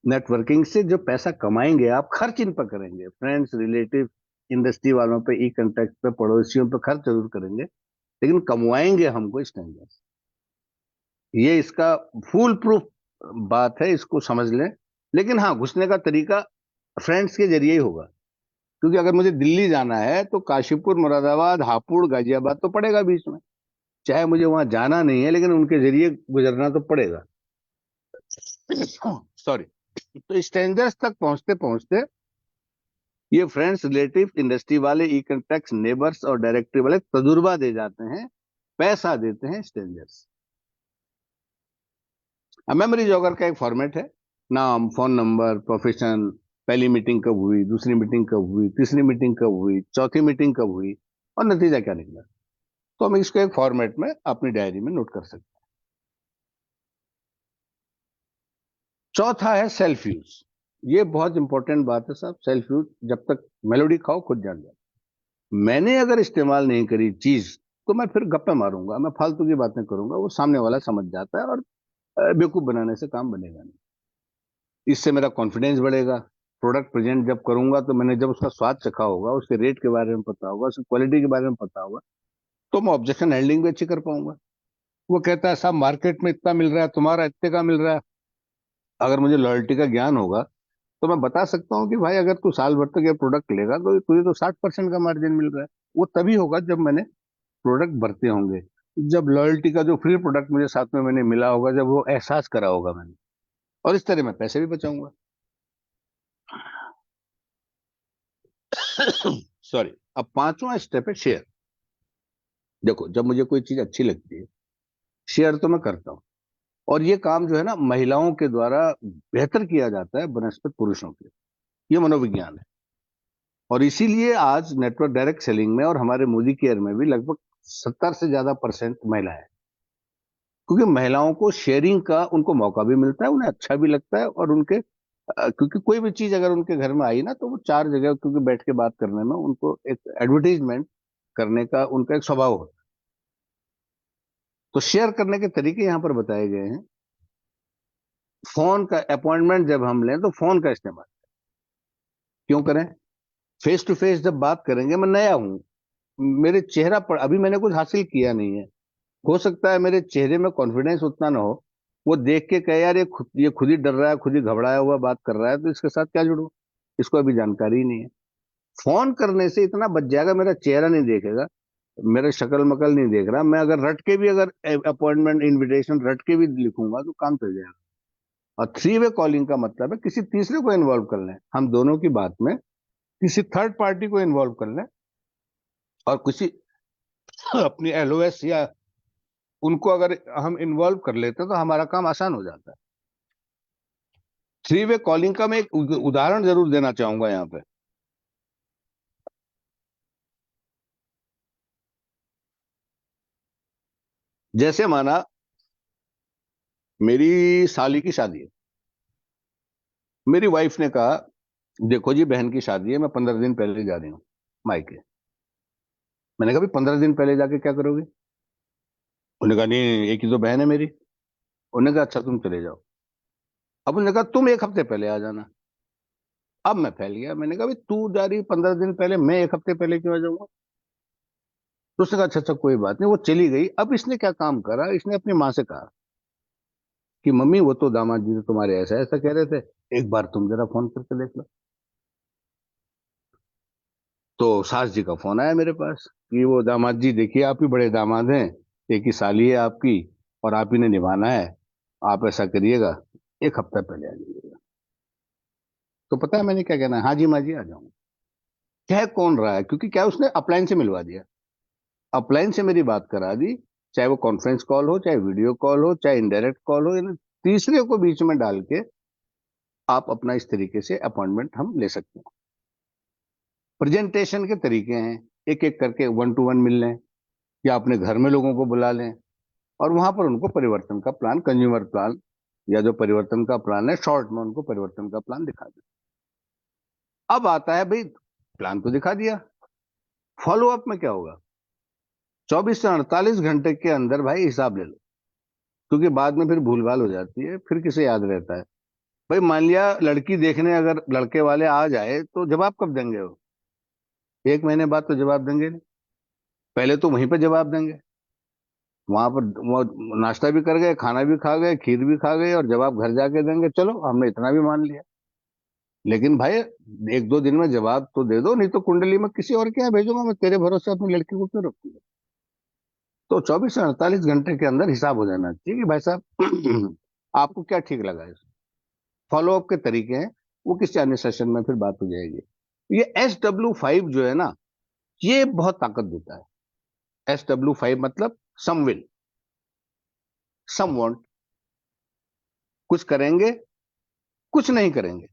नेटवर्किंग से जो पैसा कमाएंगे आप, खर्च इन पर करेंगे, फ्रेंड्स, रिलेटिव, इंडस्ट्री वालों पे, ई कांटेक्ट पे, पड़ोसियों पे खर्च जरूर करेंगे, लेकिन कमवाएंगे हमको स्ट्रेंजर्स। ये इसका फुल प्रूफ बात है, इसको समझ लें। लेकिन हाँ, घुसने का तरीका फ्रेंड्स के जरिए ही होगा, क्योंकि अगर मुझे दिल्ली जाना है तो काशीपुर, मुरादाबाद, हापुड़, गाजियाबाद तो पड़ेगा बीच में, चाहे मुझे वहां जाना नहीं है लेकिन उनके जरिए गुजरना तो पड़ेगा। सॉरी। तो स्ट्रेंजर्स तक पहुंचते पहुंचते ये फ्रेंड्स, रिलेटिव, इंडस्ट्री वाले, ई कॉन्टैक्ट्स, नेबर्स और डायरेक्टरी वाले तजुर्बा दे जाते हैं, पैसा देते हैं स्ट्रेंजर्स। मेमोरी जॉगर का एक फॉर्मेट है, नाम, फोन नंबर, प्रोफेशन, पहली मीटिंग कब हुई, दूसरी मीटिंग कब हुई, तीसरी मीटिंग कब हुई, चौथी मीटिंग कब हुई, और नतीजा क्या निकला। तो हम इसको एक फॉर्मेट में अपनी डायरी में नोट कर सकते हैं। चौथा है सेल्फ यूज। ये बहुत इंपॉर्टेंट बात है साहब। सेल्फ यूज, जब तक मेलोडी खाओ खुद जान जाओ। मैंने अगर इस्तेमाल नहीं करी चीज तो मैं फिर गप्पे मारूंगा, मैं फालतू की बातें करूंगा, वो सामने वाला समझ जाता है और बेवकूफ बनाने से काम बनेगा नहीं। इससे मेरा कॉन्फिडेंस बढ़ेगा। प्रोडक्ट प्रेजेंट जब करूंगा तो मैंने जब उसका स्वाद चखा होगा, उसके रेट के बारे में पता होगा, उसकी क्वालिटी के बारे में पता होगा, तो मैं ऑब्जेक्शन हैंडलिंग भी अच्छी कर पाऊंगा। वो कहता है साहब मार्केट में इतना मिल रहा है, तुम्हारा इतने का मिल रहा है। अगर मुझे लॉयल्टी का ज्ञान होगा तो मैं बता सकता हूँ कि भाई अगर तू साल भर तक ये प्रोडक्ट लेगा तो तुझे तो 60% का मार्जिन मिल रहा है। वो तभी होगा जब मैंने प्रोडक्ट भरते होंगे, जब लॉयल्टी का जो फ्री प्रोडक्ट मुझे साथ में मैंने मिला होगा, जब वो एहसास करा होगा मैंने। और इस तरह मैं पैसे भी बचाऊंगा। सॉरी। अब पांचवा स्टेप है शेयर। देखो, जब मुझे कोई चीज अच्छी लगती है, शेयर तो मैं करता हूँ। और ये काम जो है ना, महिलाओं के द्वारा बेहतर किया जाता है बनस्पत पुरुषों के। ये मनोविज्ञान है। और इसीलिए आज नेटवर्क डायरेक्ट सेलिंग में और हमारे मोदी केयर में भी लगभग 70 से ज्यादा % महिला है, क्योंकि महिलाओं को शेयरिंग का उनको मौका भी मिलता है, उन्हें अच्छा भी लगता है, और उनके क्योंकि कोई भी चीज अगर उनके घर में आई ना तो वो चार जगह क्योंकि बैठ के बात करने में उनको एक एडवर्टीजमेंट करने का उनका एक स्वभाव होता है। तो शेयर करने के तरीके यहां पर बताए गए हैं। फोन का अपॉइंटमेंट जब हम लें तो फोन का इस्तेमाल क्यों करें? फेस टू फेस जब बात करेंगे, मैं नया हूं, मेरे चेहरा पर अभी मैंने कुछ हासिल किया नहीं है, हो सकता है मेरे चेहरे में कॉन्फिडेंस उतना ना हो, वो देख के कहे यार ये खुद ही डर रहा है, खुद ही घबराया हुआ बात कर रहा है, तो इसके साथ क्या जुड़ूं, इसको अभी जानकारी ही नहीं है। फोन करने से इतना बच जाएगा, मेरा चेहरा नहीं देखेगा, मेरा शक्ल मकल नहीं देख रहा, मैं अगर रट के भी अगर अपॉइंटमेंट इनविटेशन रट के भी लिखूंगा तो काम चल जाएगा। और थ्री वे कॉलिंग का मतलब है किसी तीसरे को इन्वॉल्व कर लें, हम दोनों की बात में किसी थर्ड पार्टी को इन्वॉल्व कर लें और किसी अपनी एलओएस या उनको अगर हम इन्वॉल्व कर लेते हैं तो हमारा काम आसान हो जाता है। थ्री वे कॉलिंग का मैं एक उदाहरण जरूर देना चाहूंगा यहां पे। जैसे माना मेरी साली की शादी है, मेरी वाइफ ने कहा देखो जी बहन की शादी है, मैं 15 दिन पहले जा रही हूँ मायके। मैंने कहा भाई 15 दिन पहले जाके क्या करोगे? उन्होंने कहा नहीं, एक ही तो बहन है मेरी। उन्होंने कहा अच्छा तुम चले जाओ। अब उन्होंने कहा तुम एक हफ्ते पहले आ जाना। अब मैं फैल गया, मैंने कहा भाई तू जा रही 15 दिन पहले, मैं एक हफ्ते पहले क्यों आ जाऊंगा? तो उसने कहा अच्छा अच्छा कोई बात नहीं, वो चली गई। अब इसने क्या काम करा, इसने अपनी माँ से कहा कि मम्मी वो तो दामाद जी तो तुम्हारे ऐसा ऐसा कह रहे थे, एक बार तुम जरा फोन करके देख लो। तो सास जी का फोन आया मेरे पास कि वो दामाद जी देखिए आप ही बड़े दामाद हैं, एक ही साली है आपकी और आप ही ने निभाना है, आप ऐसा करिएगा एक हफ्ता पहले आ जाइएगा। तो पता है मैंने क्या कहना है, हाँ जी माँ जी आ जाऊंगा। कह कौन रहा है, क्योंकि क्या उसने अपलाइन से मिलवा दिया, अपलाइन से मेरी बात करा दी, चाहे वो कॉन्फ्रेंस कॉल हो, चाहे वीडियो कॉल हो, चाहे इनडायरेक्ट कॉल हो, यानी तीसरे को बीच में डाल के आप अपना इस तरीके से अपॉइंटमेंट हम ले सकते हैं। प्रेजेंटेशन के तरीके हैं, एक एक करके 1 to 1 मिल लें या अपने घर में लोगों को बुला लें और वहां पर उनको परिवर्तन का प्लान, कंज्यूमर प्लान या जो परिवर्तन का प्लान है शॉर्ट में, उनको परिवर्तन का प्लान दिखा दें। अब आता है भाई, प्लान तो दिखा दिया, फॉलो अप में क्या होगा? 24 से 48 घंटे के अंदर भाई हिसाब ले लो, क्योंकि बाद में फिर भूल भाल हो जाती है, फिर किसे याद रहता है। भाई मान लिया लड़की देखने अगर लड़के वाले आ जाए तो जवाब कब देंगे? वो 1 महीने बाद तो जवाब देंगे नहीं, पहले तो वहीं पे जवाब देंगे। वहां पर वो नाश्ता भी कर गए, खाना भी खा गए, खीर भी खा गए और जवाब घर जाके देंगे, चलो हमने इतना भी मान लिया। लेकिन भाई 1-2 दिन में जवाब तो दे दो, नहीं तो कुंडली में किसी और के यहाँ भेजूंगा, मैं तेरे भरोसे अपनी लड़की को क्यों रखूंगा? तो 24 से 48 घंटे के अंदर हिसाब हो जाना चाहिए कि भाई साहब आपको क्या ठीक लगा है। फॉलो अप के तरीके हैं, वो किसी अन्य सेशन में फिर बात हो जाएगी। ये SW5 जो है ना, ये बहुत ताकत देता है। SW5 मतलब सम विल, सम वांट, कुछ करेंगे, कुछ नहीं करेंगे,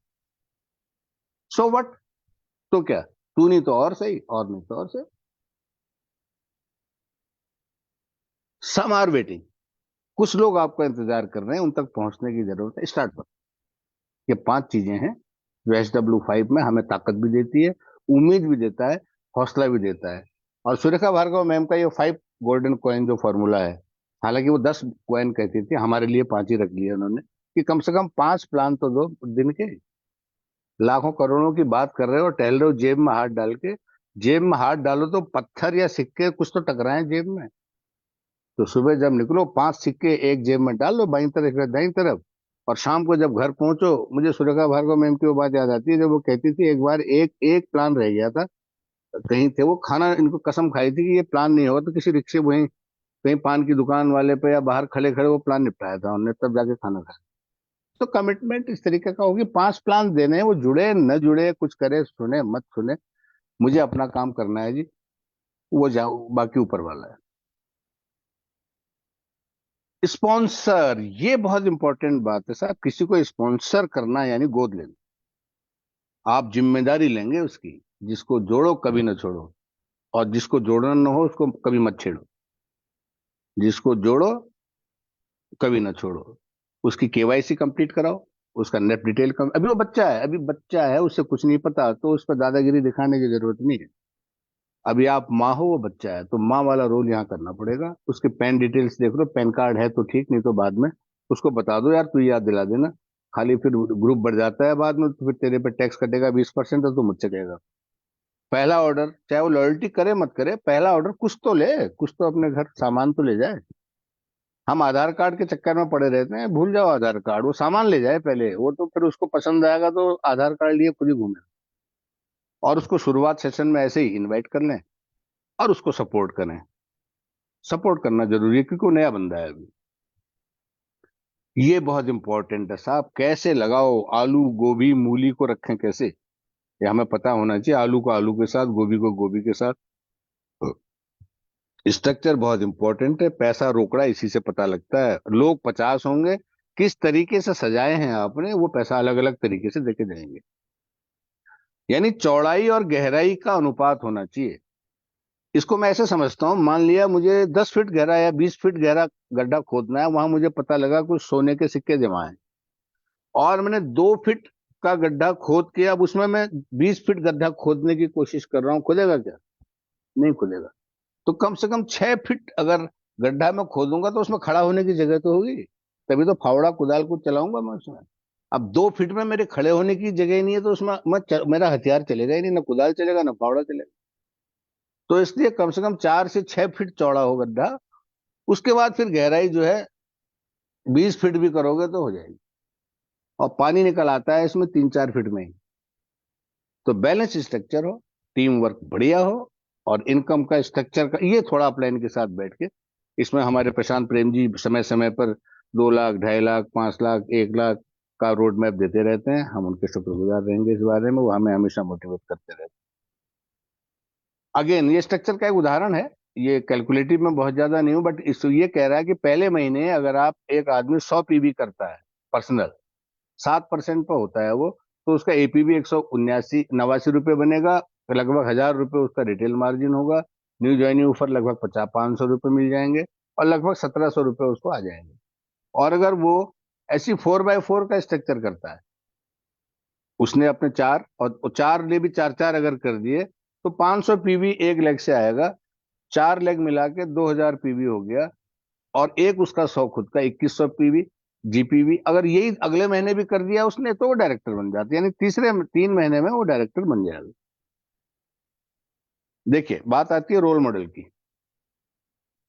सो व्हाट, तो क्या, तू नहीं तो और सही, और नहीं तो और सही। सम आर वेटिंग, कुछ लोग आपका इंतजार कर रहे हैं, उन तक पहुंचने की जरूरत है, स्टार्ट पर। ये 5 चीजें हैं जो SW5 में हमें ताकत भी देती है, उम्मीद भी देता है, हौसला भी देता है। और सुरेखा भार्गव मैम का ये 5 गोल्डन कॉइन जो फॉर्मूला है, हालांकि वो 10 कॉइन कहती थी, हमारे लिए 5 ही रख लिए उन्होंने, कि कम से कम 5 प्लान तो दो दिन के। लाखों करोड़ों की बात कर रहे हो, टहल रहे हो जेब में हाथ डाल के, जेब में हाथ डालो तो पत्थर या सिक्के कुछ तो टकराए जेब में। तो सुबह जब निकलो 5 सिक्के एक जेब में डाल लो, बाईं तरफ या दाईं तरफ, और शाम को जब घर पहुंचो, मुझे सुरेखा भार्गव मैम की वो बात याद आती है जब वो कहती थी एक बार एक एक प्लान रह गया था, कहीं थे वो, खाना इनको कसम खाई थी कि ये प्लान नहीं होगा, तो किसी रिक्शे वहीं कहीं पान की दुकान वाले पे या बाहर खड़े खड़े वो प्लान निपटाया था उन्होंने, तब जाके खाना खाया। तो कमिटमेंट इस तरीके का होगी, 5 प्लान देने हैं, वो जुड़े न जुड़े, कुछ करे सुने मत सुने, मुझे अपना काम करना है जी, वो जाओ बाकी ऊपर वाला है। स्पॉन्सर, ये बहुत इंपॉर्टेंट बात है साहब, किसी को स्पॉन्सर करना यानी गोद लेना। आप जिम्मेदारी लेंगे उसकी, जिसको जोड़ो कभी ना छोड़ो, और जिसको जोड़ना ना हो उसको कभी मत छेड़ो, जिसको जोड़ो कभी ना छोड़ो। उसकी KYC कंप्लीट कराओ, उसका नेट डिटेल कम, अभी वो बच्चा है, अभी बच्चा है, उससे कुछ नहीं पता, तो उस पर दादागिरी दिखाने की जरूरत नहीं है। अभी आप माँ हो, वो बच्चा है, तो माँ वाला रोल यहाँ करना पड़ेगा। उसके पैन डिटेल्स देख लो, पैन कार्ड है तो ठीक, नहीं तो बाद में उसको बता दो यार तू याद दिला देना, खाली फिर ग्रुप बढ़ जाता है बाद में, तो फिर तेरे पे टैक्स कटेगा 20%, तो मुझसे कहेगा। पहला ऑर्डर, चाहे वो लॉयल्टी करे मत करे, पहला ऑर्डर कुछ तो ले, कुछ तो अपने घर सामान तो ले जाए। हम आधार कार्ड के चक्कर में पड़े रहते हैं, भूल जाओ आधार कार्ड, वो सामान ले जाए पहले, वो तो फिर उसको पसंद आएगा तो आधार कार्ड लिए खुद ही घूमे। और उसको शुरुआत सेशन में ऐसे ही इनवाइट कर लें और उसको सपोर्ट करें। सपोर्ट करना जरूरी है क्योंकि वो नया बंदा है अभी। ये बहुत इंपॉर्टेंट है साहब, कैसे लगाओ, आलू गोभी मूली को रखें कैसे, ये हमें पता होना चाहिए। आलू को आलू के साथ, गोभी को गोभी के साथ, स्ट्रक्चर बहुत इंपॉर्टेंट है। पैसा रोकड़ा इसी से पता लगता है। लोग 50 होंगे, किस तरीके से सजाए हैं आपने, वो पैसा अलग अलग तरीके से देके जाएंगे। यानी चौड़ाई और गहराई का अनुपात होना चाहिए। इसको मैं ऐसे समझता हूं, मान लिया मुझे 10 फीट गहरा या 20 फीट गहरा गड्ढा खोदना है, वहां मुझे पता लगा कुछ सोने के सिक्के जमा है, और मैंने 2 फीट का गड्ढा खोद के अब उसमें मैं 20 फीट गड्ढा खोदने की कोशिश कर रहा हूं, खुदेगा क्या? नहीं खुदेगा। तो कम से कम 6 फीट अगर गड्ढा में खोदूंगा तो उसमें खड़ा होने की जगह तो होगी, तभी तो फावड़ा कुदाल को चलाऊंगा मैं उसमें। अब 2 फीट में मेरे खड़े होने की जगह ही नहीं है, तो उसमें मेरा हथियार चलेगा ही नहीं, ना कुदाल चलेगा ना फावड़ा चलेगा। तो इसलिए कम से कम 4 से 6 फीट चौड़ा हो गड्ढा। उसके बाद फिर गहराई जो है 20 फीट भी करोगे तो हो जाएगी, और पानी निकल आता है इसमें 3-4 फीट में ही। तो बैलेंस स्ट्रक्चर हो, टीम वर्क बढ़िया हो, और इनकम का स्ट्रक्चर का ये थोड़ा प्लान के साथ बैठ के, इसमें हमारे प्रशांत प्रेम जी समय समय पर 2 लाख, 2.5 लाख, 5 लाख, 1 लाख का रोड मैप देते रहते हैं। हम उनके शुक्रगुजार रहेंगे इस बारे में, वो हमें हमेशा मोटिवेट करते रहते हैं। अगेन ये स्ट्रक्चर का एक उदाहरण है, ये कैलकुलेटिव में बहुत ज्यादा नहीं हूँ, बट इस ये कह रहा है कि पहले महीने अगर आप एक आदमी 100 पीवी करता है पर्सनल, 7% पर होता है वो, तो उसका एपीवी 179 रुपये बनेगा, लगभग 1,000 रुपये उसका रिटेल मार्जिन होगा। न्यू ज्वाइनिंग ऑफर लगभग 500 रुपये मिल जाएंगे और लगभग 1,700 रुपये उसको आ जाएंगे। और अगर वो ऐसी 4x4 का स्ट्रक्चर करता है, उसने अपने 4 और 4 ने भी 4-4 अगर कर दिए, तो 500 पीवी एक लेग से आएगा, 4 लेग मिला के 2,000 पीवी हो गया। और एक उसका 100 खुद का 2,100 पीवी जीपीवी, अगर यही अगले महीने भी कर दिया उसने, तो वो डायरेक्टर बन जाता है, यानी तीसरे 3 महीने में वो डायरेक्टर बन जाएगा। देखिए, बात आती है रोल मॉडल की।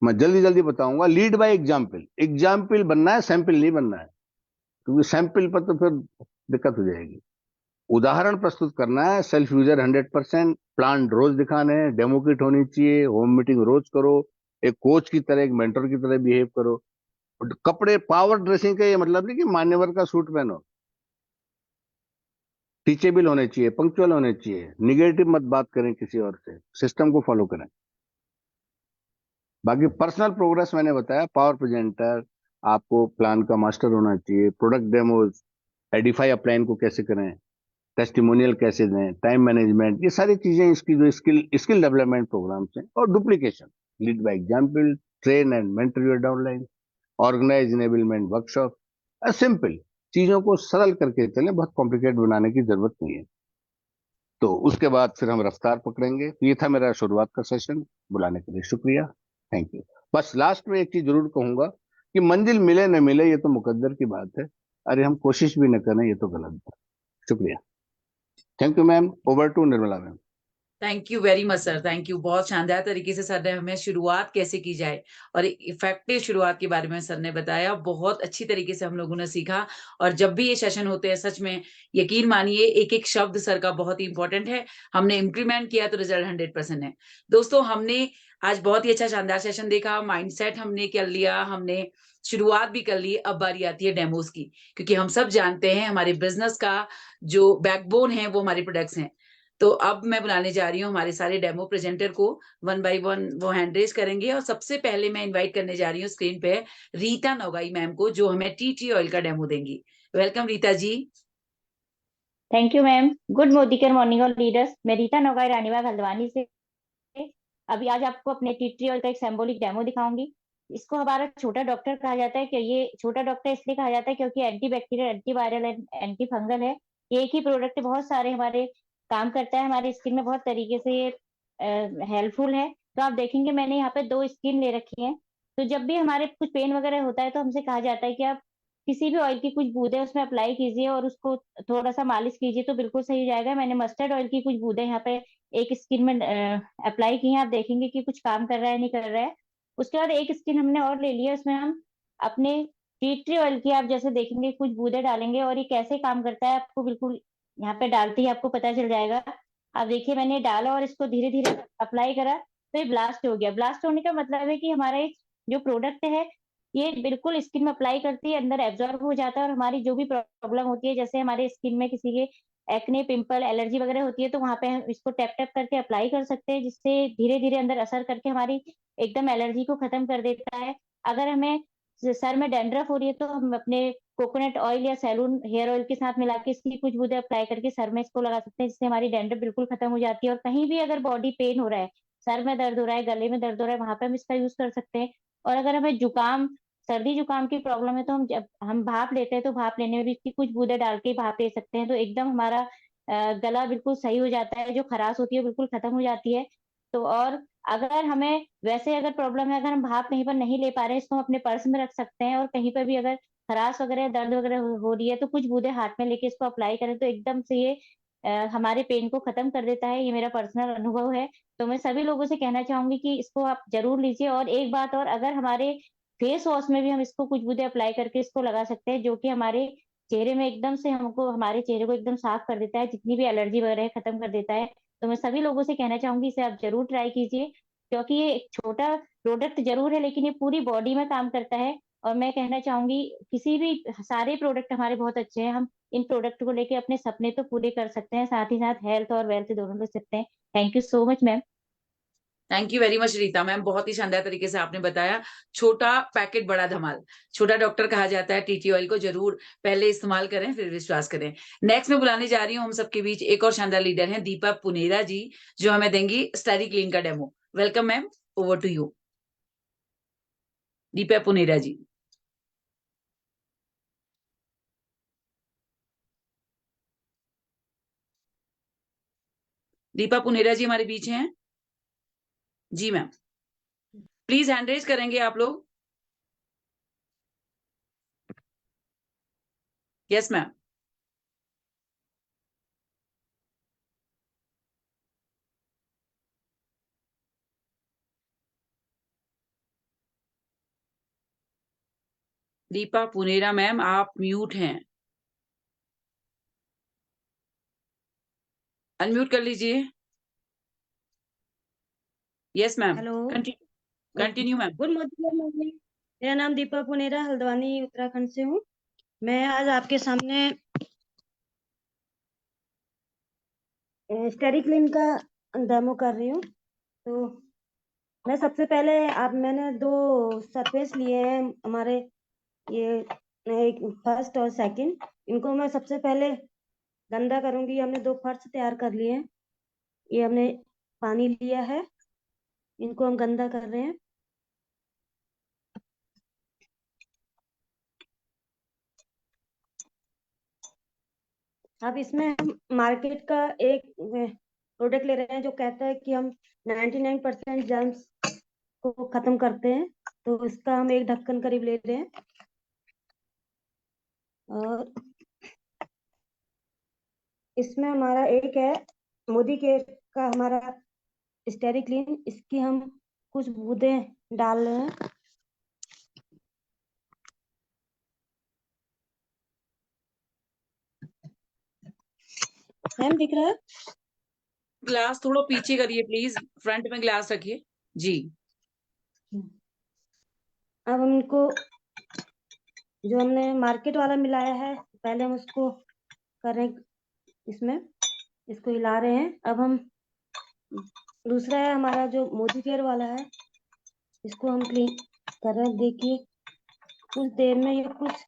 मैं जल्दी जल्दी बताऊंगा। Lead by example. एग्जाम्पल बनना है, सैंपल नहीं बनना है, क्योंकि सैंपल पर तो फिर दिक्कत हो जाएगी। उदाहरण प्रस्तुत करना है, सेल्फ यूजर 100%, प्लान रोज दिखाने हैं, डेमो किट होनी चाहिए, होम मीटिंग रोज करो, एक कोच की तरह, एक मेंटर की तरह बिहेव करो। कपड़े पावर ड्रेसिंग का ये मतलब नहीं कि मान्यवर का सूट पहनो, टीचेबल होने चाहिए, पंक्चुअल होने चाहिए, निगेटिव मत बात करें किसी और से, सिस्टम को फॉलो करें। बाकी पर्सनल प्रोग्रेस मैंने बताया, पावर प्रेजेंटर, आपको प्लान का मास्टर होना चाहिए, प्रोडक्ट डेमोज, एडिफाई अपलाइन को कैसे करें, टेस्टिमोनियल कैसे दें, टाइम मैनेजमेंट, ये सारी चीजें इसकी जो स्किल डेवलपमेंट प्रोग्राम्स हैं। और duplication, lead by example, train and mentor your downline, organise enablement workshop. Simple चीजों को सरल करके चलें, बहुत कॉम्प्लिकेट बनाने की जरूरत नहीं है। तो उसके बाद फिर हम रफ्तार पकड़ेंगे। तो ये था मेरा शुरुआत का सेशन। बुलाने के लिए शुक्रिया, थैंक यू। बस लास्ट में एक चीज जरूर कहूंगा कि मंजिल मिले न मिले ये तो मुकद्दर की बात है, अरे हम कोशिश भी न करें ये तो गलत बात। शुक्रिया, thank you ma'am. Over to Nirmala ma'am. Thank you very much sir, thank you. बहुत शानदार तरीके से सर ने हमें शुरुआत कैसे की जाए और एक इफेक्टिव शुरुआत के बारे में सर ने बताया। बहुत अच्छी तरीके से हम लोगों ने सीखा। और जब भी ये सेशन होते हैं, सच में यकीन मानिए एक एक शब्द सर का बहुत ही इंपॉर्टेंट है। हमने इम्प्लीमेंट किया तो रिजल्ट 100% है। दोस्तों, हमने आज बहुत ही अच्छा शानदार सेशन देखा, माइंडसेट हमने कर लिया, हमने शुरुआत भी कर ली। अब बारी आती है डेमोस की, क्योंकि हम सब जानते हैं हमारे बिजनेस का जो बैकबोन है वो हमारे प्रोडक्ट्स हैं। तो अब मैं बुलाने जा रही हूँ हमारे सारे डेमो प्रेजेंटर को, 1 बाय 1 वो हैंड रेज करेंगे। और सबसे पहले मैं इनवाइट करने जा रही हूँ स्क्रीन पे रीता नौगाई मैम को, जो हमें टी ट्री ऑयल का डेमो देंगी। Welcome Rita ji. Thank you ma'am. Good Modicare morning all leaders. मैं रीता नौगाई रानीबाग हल्द्वानी से अभी आज आपको अपने टी ट्री ऑयल का एक सिंबॉलिक डेमो दिखाऊंगी। इसको हमारा छोटा डॉक्टर कहा जाता है। कि ये छोटा डॉक्टर इसलिए कहा जाता है क्योंकि anti bacterial, anti viral and anti fungal है। ये एक ही प्रोडक्ट बहुत सारे हमारे काम करता है, हमारी स्किन में बहुत तरीके से ये हेल्पफुल है। तो आप देखेंगे मैंने यहाँ पे 2 स्किन ले रखी है। तो जब भी हमारे कुछ पेन वगैरह होता है तो हमसे कहा जाता है कि आप किसी भी ऑयल की कुछ बूंदे उसमें अप्लाई कीजिए और उसको थोड़ा सा मालिश कीजिए तो बिल्कुल सही हो जाएगा। मैंने मस्टर्ड ऑयल की कुछ बूंदे यहाँ पे एक स्किन में अप्लाई की है। आप देखेंगे कि कुछ काम कर रहा है नहीं कर रहा है। उसके बाद एक स्किन हमने और ले लिया, उसमें हम अपने टी ट्री ऑयल की आप जैसे देखेंगे कुछ बूंदे डालेंगे और ये कैसे काम करता है आपको बिल्कुल यहाँ पे डालते ही आपको पता चल जाएगा। आप देखिए मैंने डाला और इसको धीरे धीरे अप्लाई करा तो ये ब्लास्ट हो गया। ब्लास्ट होने का मतलब है कि हमारा एक जो प्रोडक्ट है ये बिल्कुल स्किन में अप्लाई करती है, अंदर एब्जॉर्ब हो जाता है और हमारी जो भी प्रॉब्लम होती है, जैसे हमारे स्किन में किसी के एक्ने, पिंपल, एलर्जी वगैरह होती है तो वहां पे हम इसको टैप टैप करके अप्लाई कर सकते हैं, जिससे धीरे धीरे अंदर असर करके हमारी एकदम एलर्जी को खत्म कर देता है। अगर हमें सर में डैंड्रफ हो रही है तो हम अपने कोकोनट ऑयल या सैलून हेयर ऑयल के साथ मिला के इसकी कुछ बूंदे अप्लाई करके सर में इसको लगा सकते हैं, जिससे हमारी डैंड्रफ बिल्कुल खत्म हो जाती है। और कहीं भी अगर बॉडी पेन हो रहा है, सर में दर्द हो रहा है, गले में दर्द हो रहा है, वहां पे हम इसका यूज कर सकते हैं। और अगर हमें जुकाम, सर्दी जुकाम की प्रॉब्लम है तो हम जब हम भाप लेते हैं तो भाप लेने में भी इसकी कुछ बूंदे डाल के भाप ले सकते हैं, तो एकदम हमारा गला बिल्कुल सही हो जाता है, जो खराश होती है बिल्कुल खत्म हो जाती है। तो और अगर हमें वैसे अगर प्रॉब्लम है, अगर हम भाप कहीं पर नहीं ले पा रहे हैं, इसको हम अपने पर्स में रख सकते हैं और कहीं पर भी अगर खराश वगैरह दर्द वगैरह हो रही है तो कुछ बूंदे हाथ में लेके इसको अप्लाई करें तो एकदम से ये हमारे पेन को खत्म कर देता है। ये मेरा पर्सनल अनुभव है। तो मैं सभी लोगों से कहना चाहूंगी कि इसको आप जरूर लीजिए। और एक बात और, अगर हमारे फेस वॉश में भी हम इसको कुछ बूंदे अप्लाई करके इसको लगा सकते हैं, जो कि हमारे चेहरे में एकदम से हमको हमारे चेहरे को एकदम साफ कर देता है, जितनी भी एलर्जी वगैरह है खत्म कर देता है। तो मैं सभी लोगों से कहना चाहूंगी इसे आप जरूर ट्राई कीजिए, क्योंकि ये एक छोटा प्रोडक्ट जरूर है लेकिन ये पूरी बॉडी में काम करता है। और मैं कहना चाहूंगी किसी भी, सारे प्रोडक्ट हमारे बहुत अच्छे हैं, हम इन प्रोडक्ट को लेके अपने सपने तो पूरे कर सकते हैं, साथ ही साथ हेल्थ और वेल्थ दोनों ले सकते हैं। Thank you so much ma'am. Thank you very much Rita ma'am, बहुत ही शानदार तरीके से आपने बताया। छोटा पैकेट बड़ा धमाल, छोटा डॉक्टर कहा जाता है। टीटी ऑयल को जरूर पहले इस्तेमाल करें, फिर विश्वास करें। नेक्स्ट में बुलाने जा रही हूँ हम सबके बीच एक और शानदार लीडर हैं, दीपा पुनेरा जी, जो हमें देंगी स्टेरी क्लीन का demo. Welcome ma'am, over to you Deepa Punera ji. Deepa Punera ji हमारे बीच हैं? जी मैम, प्लीज हैंड रेज करेंगे आप लोग। Yes ma'am. Deepa Punera ma'am, आप म्यूट हैं, अनम्यूट कर लीजिए। Yes ma'am, hello, continue ma'am. Good morning. मेरा नाम दीपा पुनेरा हल्द्वानी उत्तराखंड से हूँ। मैं आज आपके सामने स्टेरी क्लीन का डेमो कर रही हूँ। तो मैं सबसे पहले मैंने 2 सरफेस लिए हैं हमारे, ये एक फर्स्ट और सेकंड। इनको मैं सबसे पहले गंदा करूंगी। हमने 2 फर्श तैयार कर लिए हैं। ये हमने पानी लिया है, इनको हम गंदा कर रहे हैं। अब इसमें हम मार्केट का एक प्रोडक्ट ले रहे हैं जो कहता है कि हम 99% जर्म्स को खत्म करते हैं। तो इसका हम एक ढक्कन करीब ले रहे हैं। और इसमें हमारा एक है मोदी केयर का हमारा स्टेरी क्लीन, इसकी हम कुछ बूंदें डाल रहे हैं। मैम दिख रहा है? ग्लास थोड़ा पीछे करिए प्लीज, फ्रंट में ग्लास रखिए जी। अब हम इनको जो हमने मार्केट वाला मिलाया है, पहले हम उसको कर रहे हैं, इसमें इसको हिला रहे हैं। अब हम दूसरा है हमारा जो मोदी केयर वाला है, इसको हम क्लीन कर रहे हैं। देखिए कुछ देर में ये कुछ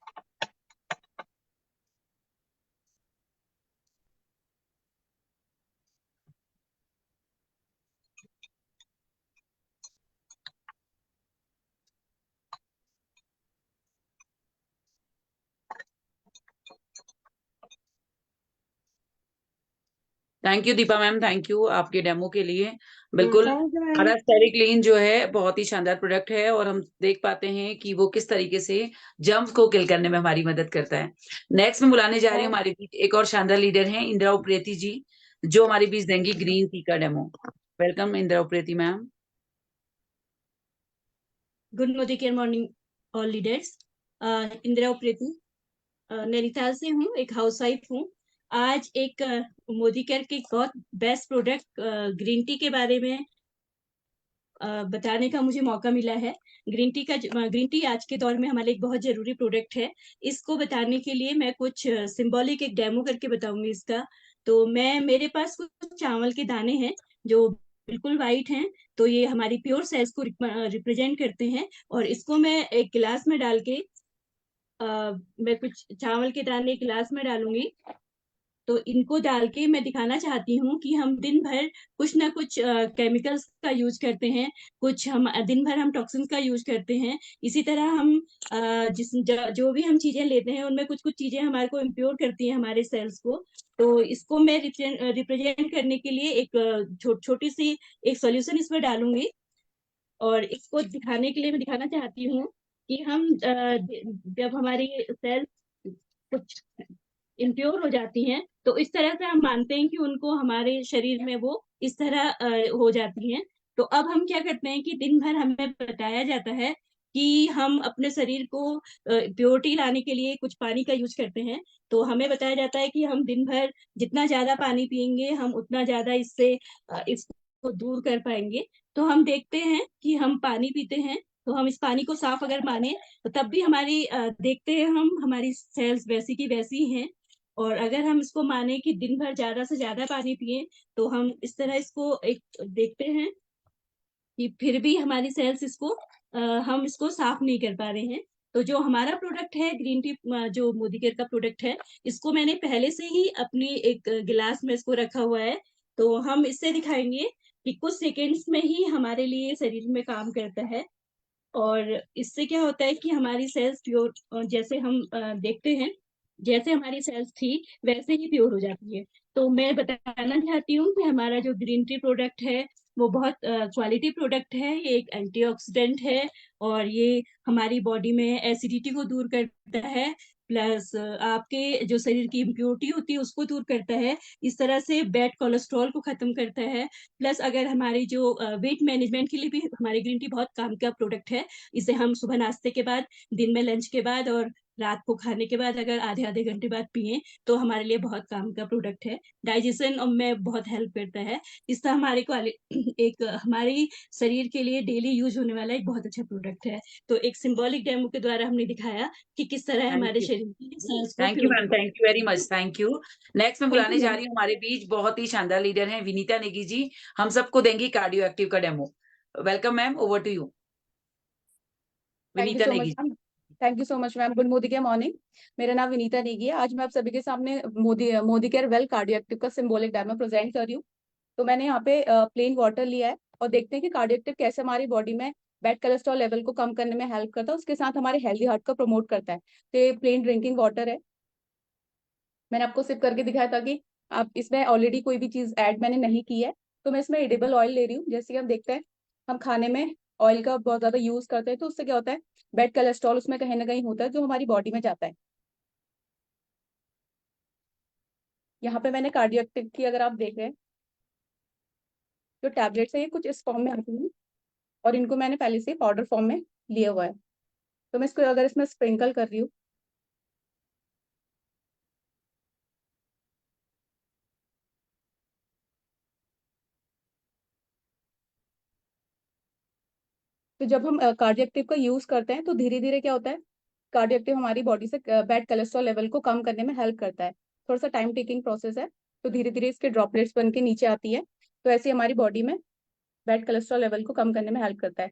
thank you Deepa ma'am, thank you आपके डेमो के लिए। बिल्कुल, थैंक यू मैम। हमारा स्टेरी क्लीन जो है बहुत ही शानदार प्रोडक्ट है और हम देख पाते हैं कि वो किस तरीके से जर्म्स को किल करने में हमारी मदद करता है। नेक्स्ट में बुलाने जा रही हूँ हमारे बीच एक और शानदार लीडर हैं, इंदिरा उप्रेती जी, जो हमारे बीच देंगी ग्रीन टी का demo. Welcome Indira Upreti ma'am. Good morning all leaders. Indira Upreti, Nainital से हूँ, एक हाउसवाइफ हूँ। आज एक मोदी केयर के बहुत बेस्ट प्रोडक्ट ग्रीन टी के बारे में बताने का मुझे मौका मिला है। ग्रीन टी आज के दौर में हमारे एक बहुत जरूरी प्रोडक्ट है। इसको बताने के लिए मैं कुछ सिंबॉलिक एक डेमो करके बताऊंगी इसका। तो मेरे पास कुछ चावल के दाने हैं जो बिल्कुल वाइट हैं। तो ये हमारी प्योर सेल्स को रिप्रेजेंट करते हैं। और इसको मैं एक गिलास में डाल के मैं कुछ चावल के दाने गिलास में डालूंगी। तो इनको डाल के मैं दिखाना चाहती हूँ कि हम दिन भर कुछ ना कुछ केमिकल्स का यूज करते हैं, कुछ हम दिन भर हम टॉक्सिन्स का यूज करते हैं। इसी तरह हम जो भी हम चीजें लेते हैं उनमें कुछ कुछ चीजें हमारे को इम्प्योर करती हैं हमारे सेल्स को। तो इसको मैं रिप्रेजेंट करने के लिए एक छोटी सी एक सॉल्यूशन इसमें डालूंगी। और इसको दिखाने के लिए मैं दिखाना चाहती हूँ कि हम जब हमारी सेल्स कुछ इम्प्योर हो जाती हैं तो इस तरह से हम मानते हैं कि उनको हमारे शरीर में वो इस तरह हो जाती हैं। तो अब हम क्या करते हैं कि दिन भर हमें बताया जाता है कि हम अपने शरीर को प्योरिटी लाने के लिए कुछ पानी का यूज करते हैं। तो हमें बताया जाता है कि हम दिन भर जितना ज्यादा पानी पिएंगे हम उतना ज्यादा इससे इसको दूर कर पाएंगे। तो हम देखते हैं कि हम पानी पीते हैं, तो हम इस पानी को साफ अगर माने तो तब भी हमारी देखते हैं हम हमारी सेल्स वैसी की वैसी हैं। और अगर हम इसको माने कि दिन भर ज्यादा से ज्यादा पानी पिए तो हम इस तरह इसको एक देखते हैं। कि फिर भी हमारी सेल्स इसको हम इसको साफ नहीं कर पा रहे हैं। तो जो हमारा प्रोडक्ट है ग्रीन टी, जो मोदी केयर का प्रोडक्ट है, इसको मैंने पहले से ही अपनी एक गिलास में इसको रखा हुआ है। तो हम इससे दिखाएंगे कि कुछ सेकेंड्स में ही हमारे लिए शरीर में काम करता है। और इससे क्या होता है कि हमारी सेल्स प्योर, जैसे हम देखते हैं, जैसे हमारी सेल्स थी वैसे ही प्योर हो जाती है। तो मैं बताना चाहती हूँ कि हमारा जो ग्रीन टी प्रोडक्ट है वो बहुत क्वालिटी प्रोडक्ट है। ये एक एंटीऑक्सीडेंट है और ये हमारी बॉडी में एसिडिटी को दूर करता है, प्लस आपके जो शरीर की इम्प्योरिटी होती है उसको दूर करता है। इस तरह से बैड कोलेस्ट्रॉल को खत्म करता है। प्लस अगर हमारी जो वेट मैनेजमेंट के लिए भी हमारी ग्रीन टी बहुत काम का प्रोडक्ट है। इसे हम सुबह नाश्ते के बाद, दिन में लंच के बाद और रात को खाने के बाद अगर आधे आधे घंटे बाद पिए तो हमारे लिए बहुत काम का प्रोडक्ट है। डाइजेशन में बहुत हेल्प करता है। इसका हमारे को एक हमारी शरीर के लिए डेली यूज होने वाला एक बहुत अच्छा प्रोडक्ट है। तो एक सिंबॉलिक डेमो के द्वारा हमने दिखाया कि किस तरह थैंक हमारे यू, शरीर की सेल्स को thank you pure ma'am, thank you very much, thank you. Next मैं थैंक बुलाने यू जा मैम। रही हूँ हमारे बीच बहुत ही शानदार लीडर हैं विनीता नेगी जी। हम सबको देंगी कार्डियो एक्टिव का demo. Welcome ma'am, over to you thank you Vinita so Negi much ji. Ma'am. Thank you so much ma'am. Good Modicare morning. मेरा नाम विनीता नेगी है। आज मैं आप सभी के सामने Modi care well cardio active का सिंबॉलिक डेमो प्रेजेंट कर रही हूँ। तो मैंने यहाँ पे प्लेन वाटर लिया है और देखते हैं कि कार्डियो एक्टिव कैसे हमारी बॉडी में बैड कोलेस्ट्रॉल लेवल को कम करने में हेल्प करता है, उसके साथ हमारे हेल्दी हार्ट को प्रमोट करता है। तो ये प्लेन ड्रिंकिंग वाटर है। मैंने आपको सिप करके दिखाया ताकि आप इसमें ऑलरेडी कोई भी चीज ऐड मैंने नहीं की है। तो मैं इसमें एडिबल ऑयल ले रही हूँ। जैसे कि हम देखते हैं हम खाने में ऑयल का बहुत ज्यादा यूज करते हैं तो उससे क्या होता है, बैड कोलेस्ट्रॉल उसमें कहीं ना कहीं होता है जो हमारी बॉडी में जाता है। यहाँ पे मैंने कार्डियो एक्टिव की, अगर आप देख रहे हैं, जो टैबलेट्स है ये कुछ इस फॉर्म में आती है और इनको मैंने पहले से पाउडर फॉर्म में लिया हुआ है। तो मैं इसको अगर इसमें स्प्रिंकल कर रही हूँ, तो जब हम कार्डियो एक्टिव का यूज करते हैं तो धीरे धीरे क्या होता है, कार्डियो एक्टिव हमारी बॉडी से बैड कोलेस्ट्रॉल लेवल को कम करने में हेल्प करता है। थोड़ा सा टाइम टेकिंग प्रोसेस है। तो धीरे धीरे इसके ड्रॉपलेट्स बन के नीचे आती है। तो ऐसे हमारी बॉडी में बैड कोलेस्ट्रॉल लेवल को कम करने में हेल्प करता है।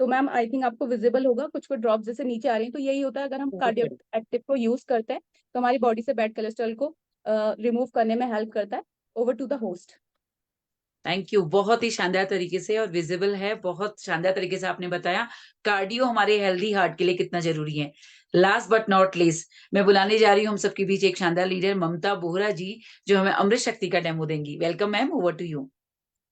तो मैम आई थिंक आपको विजिबल होगा कुछ कुछ ड्रॉप जैसे नीचे आ रही हैं। तो यही होता है, अगर हम कार्डियो एक्टिव को यूज करते हैं तो हमारी बॉडी से बैड कोलेस्ट्रॉल को रिमूव करने में हेल्प करता है। Over to the host. Thank you, बहुत ही शानदार तरीके से और विजिबल है, बहुत शानदार तरीके से आपने बताया कार्डियो हमारे हेल्दी हार्ट के लिए कितना जरूरी है। लास्ट बट नॉट लीस्ट मैं बुलाने जा रही हूँ हम सबके बीच एक शानदार लीडर ममता बोहरा जी, जो हमें अमृत शक्ति का डेमो देंगी। Welcome ma'am, over to you.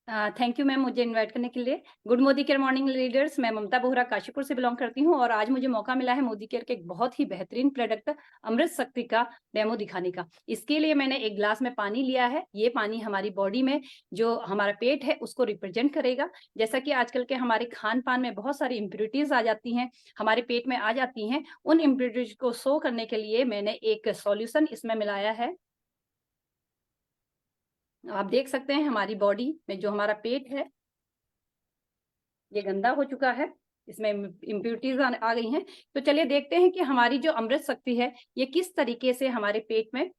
Thank you ma'am मुझे इनवाइट करने के लिए। Good Modicare morning leaders, मैं ममता बोहरा काशीपुर से बिलोंग करती हूँ और आज मुझे मौका मिला है मोदी केयर के एक बहुत ही बेहतरीन प्रोडक्ट अमृत शक्ति का डेमो दिखाने का। इसके लिए मैंने एक ग्लास में पानी लिया है। ये पानी हमारी बॉडी में जो हमारा पेट है उसको रिप्रेजेंट करेगा। जैसा कि आजकल के हमारे खान पान में बहुत सारी इम्प्योरिटीज आ जाती हैं, हमारे पेट में आ जाती हैं, उन इम्प्योरिटीज को शो करने के लिए मैंने एक सॉल्यूशन इसमें मिलाया है। आप देख सकते हैं हमारी बॉडी में जो हमारा पेट है ये गंदा हो चुका है, इसमें इम्प्योरिटीज आ गई हैं। तो चलिए देखते हैं कि हमारी जो अमृत शक्ति है ये किस तरीके से हमारे पेट में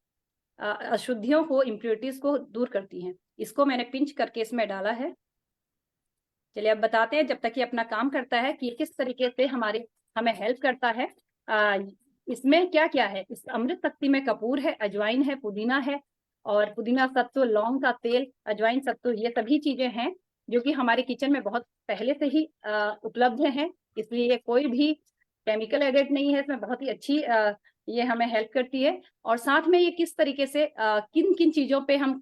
अशुद्धियों को, इम्प्योरिटीज को दूर करती हैं। इसको मैंने पिंच करके इसमें डाला है। चलिए अब बताते हैं जब तक ये अपना काम करता है कि ये किस तरीके से हमें हेल्प करता है। इसमें क्या क्या है, इस अमृत शक्ति में कपूर है, अजवाइन है, पुदीना है और पुदीना सत्व, लौंग का तेल, अजवाइन सत्व, ये सभी चीजें हैं जो कि हमारे किचन में बहुत पहले से ही उपलब्ध हैं। इसलिए कोई भी केमिकल एडेड नहीं है इसमें, बहुत ही अच्छी ये हमें हेल्प करती है। और साथ में ये किस तरीके से किन किन चीजों पे हम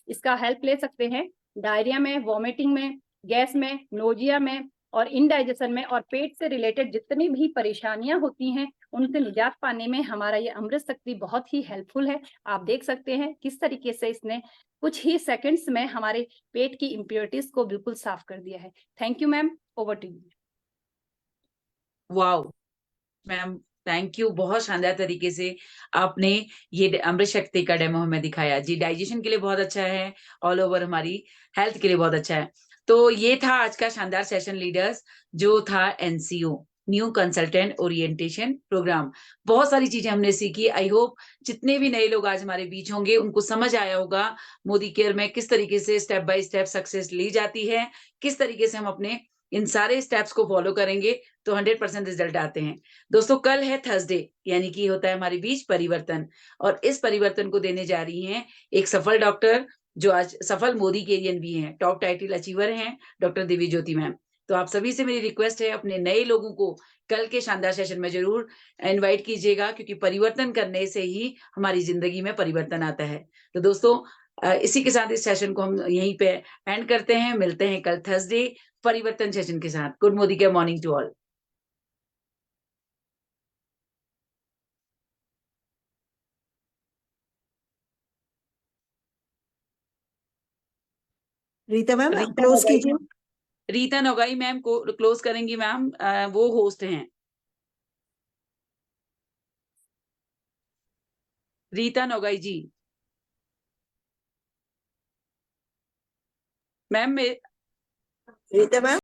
इसका हेल्प ले सकते हैं, डायरिया में, वॉमिटिंग में, गैस में, नोजिया में और इनडाइजेशन में और पेट से रिलेटेड जितनी भी परेशानियां होती हैं उनसे निजात पाने में हमारा ये अमृत शक्ति बहुत ही हेल्पफुल है। आप देख सकते हैं किस तरीके से इसने कुछ ही सेकंड्स में हमारे पेट की इम्प्योरिटीज को बिल्कुल साफ कर दिया है। Thank you ma'am, over to you. Wow ma'am, thank you, बहुत शानदार तरीके से आपने ये अमृत शक्ति का डेमो हमें दिखाया जी। डाइजेशन के लिए बहुत अच्छा है, ऑल ओवर हमारी हेल्थ के लिए बहुत अच्छा है। तो ये था आज का शानदार सेशन लीडर्स, जो था NCO. New consultant orientation program. बहुत सारी चीजें हमने सीखी। आई होप जितने भी नए लोग आज हमारे बीच होंगे उनको समझ आया होगा मोदी केयर में किस तरीके से स्टेप बाय स्टेप सक्सेस ली जाती है, किस तरीके से हम अपने इन सारे स्टेप्स को फॉलो करेंगे तो 100% रिजल्ट आते हैं। दोस्तों कल है थर्सडे, यानी कि होता है हमारे बीच परिवर्तन, और इस परिवर्तन को देने जा रही हैं एक सफल डॉक्टर जो आज सफल मोदी केरियन भी हैं, टॉप टाइटल अचीवर हैं, डॉक्टर दिव्य ज्योति मैम। तो आप सभी से मेरी रिक्वेस्ट है अपने नए लोगों को कल के शानदार सेशन में जरूर इनवाइट कीजिएगा, क्योंकि परिवर्तन करने से ही हमारी जिंदगी में परिवर्तन आता है। तो दोस्तों इसी के साथ इस सेशन को हम यहीं पे एंड करते हैं। मिलते हैं कल थर्सडे परिवर्तन सेशन के साथ। Good Modicare morning to all. Rita ma'am Rita close Naugai कीजिए। रीता नौगाई मैम को क्लोज करेंगी मैम, वो होस्ट हैं। Rita Naugai ji ma'am Rita ma'am